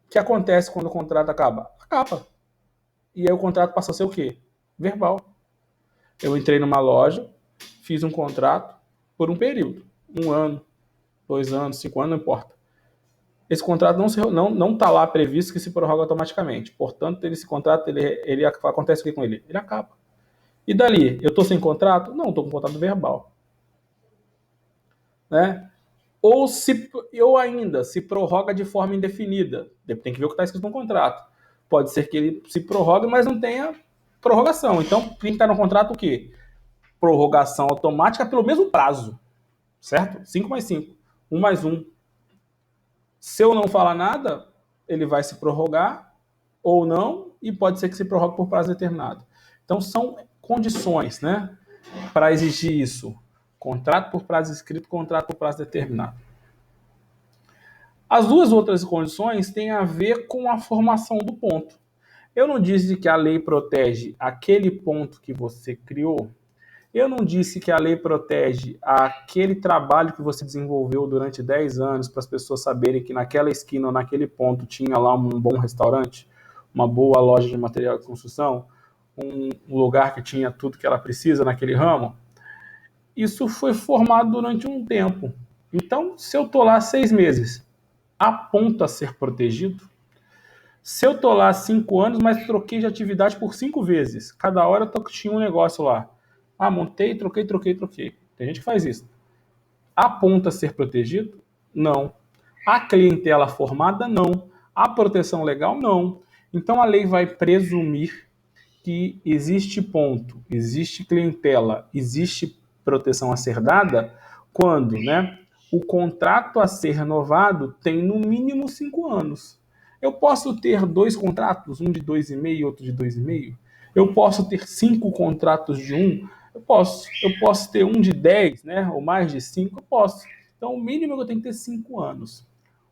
o que acontece quando o contrato acaba? Acaba. E aí o contrato passa a ser o quê? Verbal. Eu entrei numa loja, fiz um contrato por um período. 1 ano, 2 anos, 5 anos, não importa. Esse contrato não está lá previsto que se prorroga automaticamente. Portanto, esse contrato, ele acontece o que com ele? Ele acaba. E dali? Eu estou sem contrato? Não, estou com contrato verbal. Né? Ou ainda, se prorroga de forma indefinida. Tem que ver o que está escrito no contrato. Pode ser que ele se prorrogue, mas não tenha prorrogação. Então, tem que estar no contrato o quê? Prorrogação automática pelo mesmo prazo. Certo? 5 mais 5. 1 mais 1. Se eu não falar nada, ele vai se prorrogar ou não, e pode ser que se prorrogue por prazo determinado. Então, são condições, né, para exigir isso. Contrato por prazo escrito, contrato por prazo determinado. As duas outras condições têm a ver com a formação do ponto. Eu não disse que a lei protege aquele ponto que você criou. Eu não disse que a lei protege aquele trabalho que você desenvolveu durante 10 anos para as pessoas saberem que naquela esquina ou naquele ponto tinha lá um bom restaurante, uma boa loja de material de construção, um lugar que tinha tudo que ela precisa naquele ramo. Isso foi formado durante um tempo. Então, se eu estou lá 6 meses, aponta a ser protegido. Se eu estou lá 5 anos, mas troquei de atividade por 5 vezes, cada hora eu tinha um negócio lá. Ah, montei, troquei. Tem gente que faz isso. Aponta a ser protegido? Não. A clientela formada? Não. A proteção legal? Não. Então a lei vai presumir que existe ponto, existe clientela, existe proteção a ser dada quando, né, o contrato a ser renovado tem no mínimo 5 anos. Eu posso ter 2 contratos, um de 2,5 e outro de 2,5. Eu posso ter 5 contratos de um. Eu posso ter um de 10, né, ou mais de 5, eu posso. Então, o mínimo que eu tenho que ter 5 anos.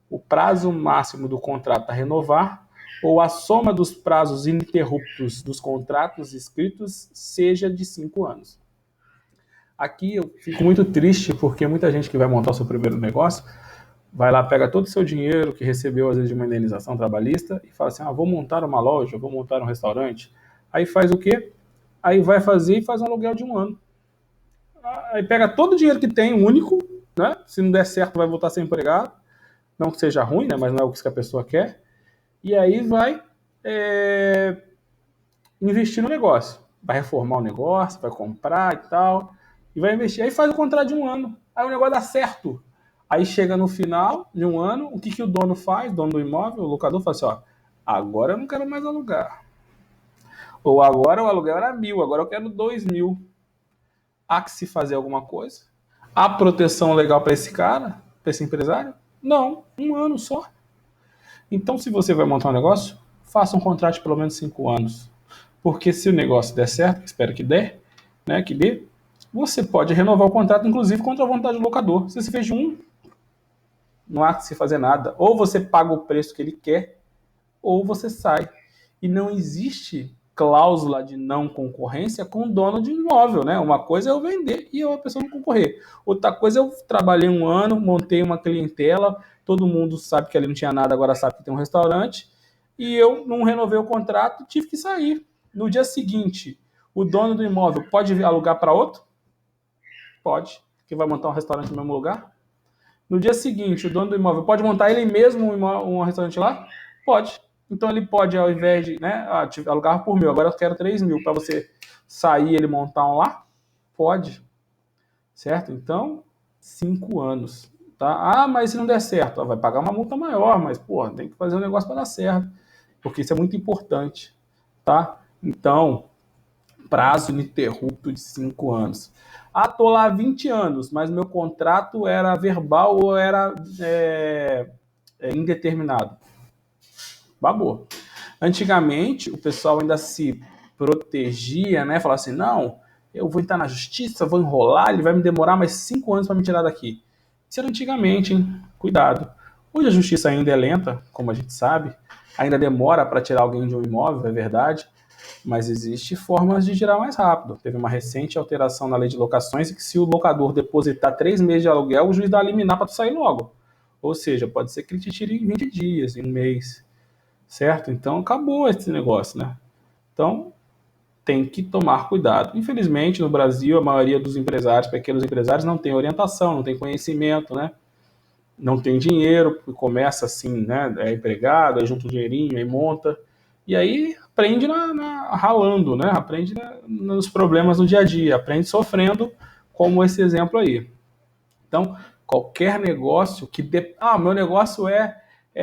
O prazo máximo do contrato a renovar, ou a soma dos prazos ininterruptos dos contratos escritos, seja de 5 anos. Aqui eu fico muito triste, porque muita gente que vai montar o seu primeiro negócio, vai lá, pega todo o seu dinheiro que recebeu, às vezes, de uma indenização trabalhista, e fala assim, vou montar uma loja, vou montar um restaurante. Aí faz o quê? Aí vai fazer e faz um aluguel de 1 ano. Aí pega todo o dinheiro que tem, único, né? Se não der certo, vai voltar a ser empregado. Não que seja ruim, né? Mas não é o que a pessoa quer. E aí vai investir no negócio. Vai reformar o negócio, vai comprar e tal. E vai investir. Aí faz o contrato de 1 ano. Aí o negócio dá certo. Aí chega no final de 1 ano, o que o dono faz? O dono do imóvel, o locador, fala assim, agora eu não quero mais alugar. Ou agora o aluguel era 1.000, agora eu quero 2.000. Há que se fazer alguma coisa? Há proteção legal para esse cara, para esse empresário? Não, 1 ano só. Então, se você vai montar um negócio, faça um contrato de pelo menos 5 anos. Porque se o negócio der certo, espero que dê, né, que dê, você pode renovar o contrato, inclusive, contra a vontade do locador. Se você fez de 1, não há que se fazer nada. Ou você paga o preço que ele quer, ou você sai. E não existe cláusula de não concorrência com o dono de imóvel, né? Uma coisa é eu vender e a pessoa não concorrer. Outra coisa é eu trabalhei 1 ano, montei uma clientela, todo mundo sabe que ali não tinha nada, agora sabe que tem um restaurante, e eu não renovei o contrato, tive que sair. No dia seguinte, o dono do imóvel pode alugar para outro? Pode, que vai montar um restaurante no mesmo lugar. No dia seguinte, o dono do imóvel pode montar ele mesmo um restaurante lá? Pode. Então ele pode, ao invés de, né, alugar por 1.000, agora eu quero 3.000 para você sair e ele montar um lá? Pode. Certo? Então, 5 anos. Tá? Ah, mas se não der certo, vai pagar uma multa maior, mas, pô, tem que fazer um negócio para dar certo, porque isso é muito importante, tá? Então, prazo ininterrupto de 5 anos. Ah, tô lá há 20 anos, mas meu contrato era verbal ou era indeterminado. Babou. Antigamente, o pessoal ainda se protegia, né? Falava assim, não, eu vou entrar na justiça, vou enrolar, ele vai me demorar mais 5 anos para me tirar daqui. Isso era antigamente, hein? Cuidado. Hoje a justiça ainda é lenta, como a gente sabe, ainda demora para tirar alguém de um imóvel, é verdade, mas existe formas de tirar mais rápido. Teve uma recente alteração na lei de locações que se o locador depositar 3 meses de aluguel, o juiz dá a liminar para tu sair logo. Ou seja, pode ser que ele te tire em 20 dias, em um mês, certo? Então acabou esse negócio, né? Então tem que tomar cuidado. Infelizmente, no Brasil, a maioria dos empresários, pequenos empresários, não tem orientação, não tem conhecimento, né? Não tem dinheiro, começa assim, né? É empregado, aí junta um dinheirinho, aí monta. E aí aprende ralando, né? Aprende nos problemas do dia a dia, aprende sofrendo, como esse exemplo aí. Então, qualquer negócio que... meu negócio é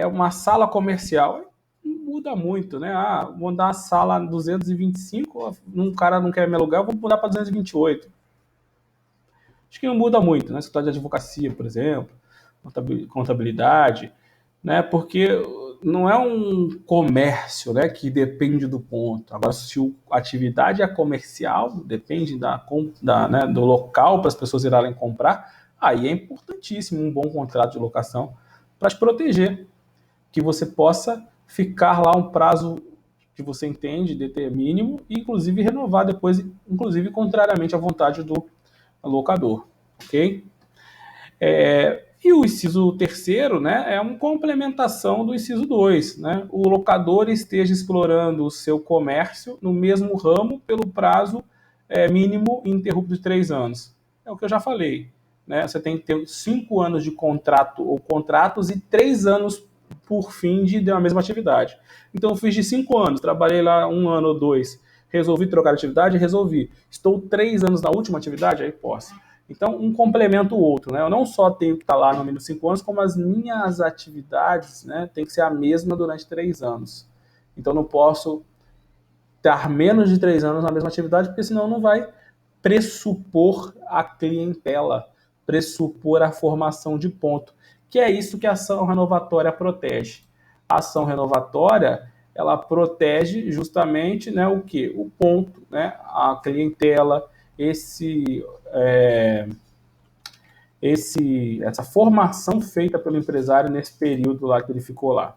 uma sala comercial. Muda muito, né? Ah, vou dar a sala 225, um cara não quer me alugar, eu vou mudar para 228. Acho que não muda muito, né? Escritório de advocacia, por exemplo, contabilidade, né? Porque não é um comércio, né, que depende do ponto. Agora, se a atividade é comercial, depende né, do local para as pessoas irem comprar, aí é importantíssimo um bom contrato de locação para te proteger, que você possa ficar lá um prazo que você entende, mínimo, e inclusive renovar depois, inclusive contrariamente à vontade do locador, ok? E o inciso terceiro, né, é uma complementação do inciso 2, né? O locador esteja explorando o seu comércio no mesmo ramo pelo prazo mínimo ininterrupto de 3 anos. É o que eu já falei, né? Você tem que ter 5 anos de contrato ou contratos e 3 anos por fim de uma mesma atividade. Então eu fiz de 5 anos, trabalhei lá 1 ano ou 2, resolvi trocar de atividade, resolvi. Estou 3 anos na última atividade, aí posso. Então, um complementa o outro, né? Eu não só tenho que estar lá no mínimo 5 anos, como as minhas atividades, né, tem que ser a mesma durante 3 anos. Então, não posso estar menos de 3 anos na mesma atividade, porque senão não vai pressupor a clientela, pressupor a formação de ponto, que é isso que a ação renovatória protege. A ação renovatória, ela protege justamente, né, o quê? O ponto, né, a clientela, essa formação feita pelo empresário nesse período lá que ele ficou lá.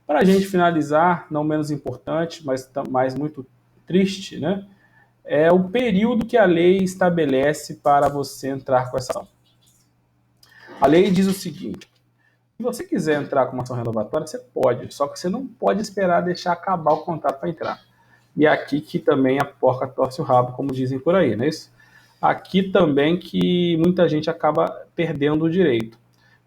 Para a gente finalizar, não menos importante, mas muito triste, né? É o período que a lei estabelece para você entrar com essa ação. A lei diz o seguinte: se você quiser entrar com uma ação renovatória, você pode, só que você não pode esperar deixar acabar o contrato para entrar. E é aqui que também a porca torce o rabo, como dizem por aí, não é isso? Aqui também que muita gente acaba perdendo o direito. O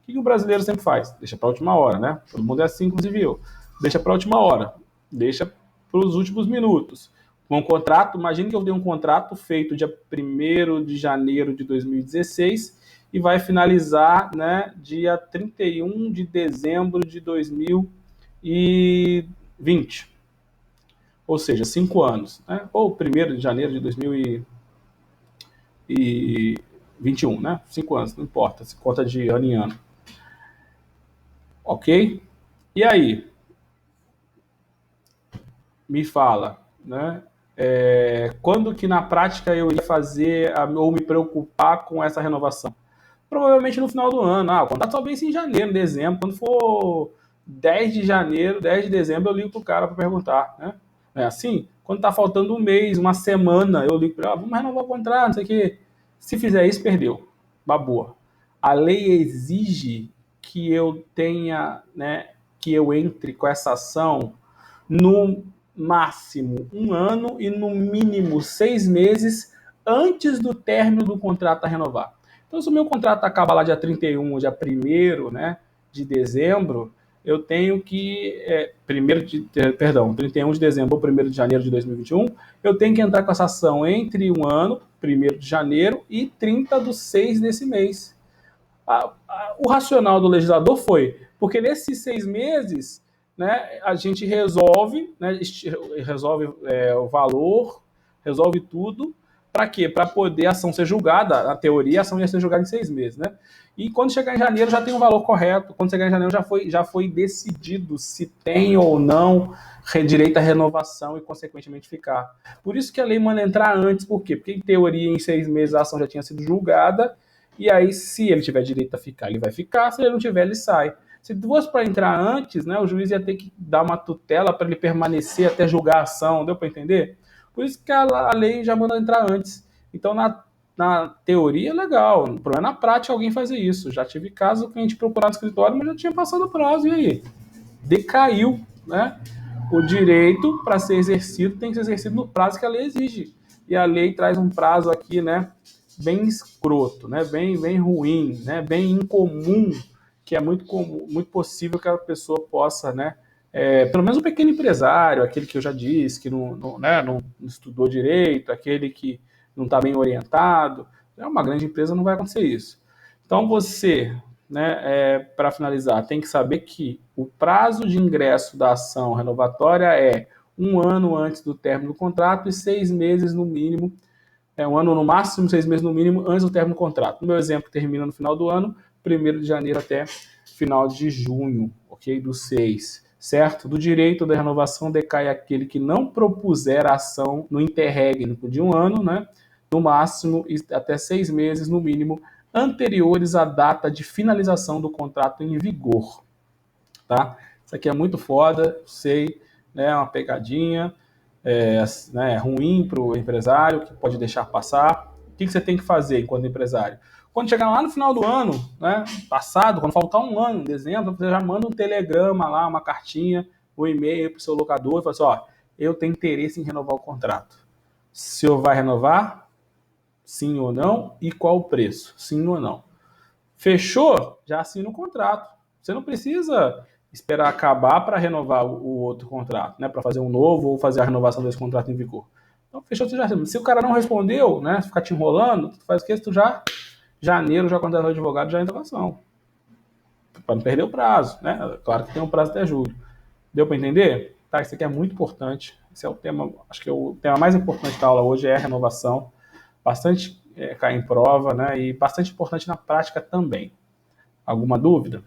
que o brasileiro sempre faz? Deixa para a última hora, né? Todo mundo é assim, inclusive eu. Deixa para a última hora. Deixa para os últimos minutos. Um contrato, imagine que eu dei um contrato feito dia 1º de janeiro de 2016 e vai finalizar, né, dia 31 de dezembro de 2020. Ou seja, 5 anos. Né? Ou 1º de janeiro de 2021, né? 5 anos, não importa, se conta de ano em ano. Ok? E aí? Me fala, né? Quando que na prática eu ia fazer ou me preocupar com essa renovação? Provavelmente no final do ano. O contrato só vence em janeiro, dezembro. Quando for 10 de janeiro, 10 de dezembro, eu ligo pro cara para perguntar, né? É assim? Quando tá faltando um mês, uma semana, eu ligo para ele, vamos renovar o contrato, não sei o quê. Se fizer isso, perdeu. Baboa. A lei exige que eu tenha, né, que eu entre com essa ação no máximo 1 ano e no mínimo 6 meses antes do término do contrato a renovar. Então, se o meu contrato acaba lá dia 31 ou dia 1º, né, de dezembro, eu tenho que, 31 de dezembro ou 1º de janeiro de 2021, eu tenho que entrar com essa ação entre 1 ano, 1º de janeiro, e 30/6 desse mês. O racional do legislador foi, porque nesses 6 meses, né, a gente resolve, né, resolve o valor, resolve tudo, para quê? Para poder a ação ser julgada, na teoria a ação ia ser julgada em 6 meses, né? E quando chegar em janeiro já tem um valor correto, quando chegar em janeiro já foi decidido se tem ou não direito à renovação e consequentemente ficar. Por isso que a lei manda entrar antes, por quê? Porque em teoria em 6 meses a ação já tinha sido julgada, e aí se ele tiver direito a ficar, ele vai ficar, se ele não tiver, ele sai. Se fosse para entrar antes, né, o juiz ia ter que dar uma tutela para ele permanecer até julgar a ação, deu para entender? Por isso que a lei já manda entrar antes. Então, na teoria, é legal. O problema é na prática alguém fazer isso. Já tive caso que a gente procurar no escritório, mas já tinha passado o prazo, e aí? Decaiu, né? O direito, para ser exercido, tem que ser exercido no prazo que a lei exige. E a lei traz um prazo aqui, né, bem escroto, né, bem ruim, né, bem incomum, que é muito comum, muito possível que a pessoa possa, né, pelo menos o pequeno empresário, aquele que eu já disse, que não estudou direito, aquele que não está bem orientado, uma grande empresa não vai acontecer isso. Então você, né, para finalizar, tem que saber que o prazo de ingresso da ação renovatória é 1 ano antes do término do contrato e 6 meses no mínimo, 1 ano no máximo, 6 meses no mínimo antes do término do contrato. No meu exemplo, termina no final do ano, 1º de janeiro até final de junho, ok? Do 6, certo? Do direito da renovação decai aquele que não propuser a ação no interregno de 1 ano, né? No máximo, até 6 meses no mínimo, anteriores à data de finalização do contrato em vigor, tá? Isso aqui é muito foda, sei, né? É uma pegadinha, né, ruim para o empresário, que pode deixar passar. O que você tem que fazer enquanto empresário? Quando chegar lá no final do ano, né, passado, quando faltar 1 ano, em dezembro, você já manda um telegrama lá, uma cartinha, um e-mail para o seu locador e fala assim, ó, eu tenho interesse em renovar o contrato. O senhor vai renovar? Sim ou não? E qual o preço? Sim ou não? Fechou? Já assina o contrato. Você não precisa esperar acabar para renovar o outro contrato, né? Para fazer um novo ou fazer a renovação desse contrato em vigor. Então, fechou, você já. Se o cara não respondeu, né? Ficar te enrolando, tu faz o que? Tu já. Janeiro já contrata o advogado, já entra com ação. Para não perder o prazo, né? Claro que tem um prazo até julho. Deu para entender? Tá, isso aqui é muito importante. Esse é o tema, acho que é o tema mais importante da aula hoje é a renovação. Bastante cai em prova, né? E bastante importante na prática também. Alguma dúvida?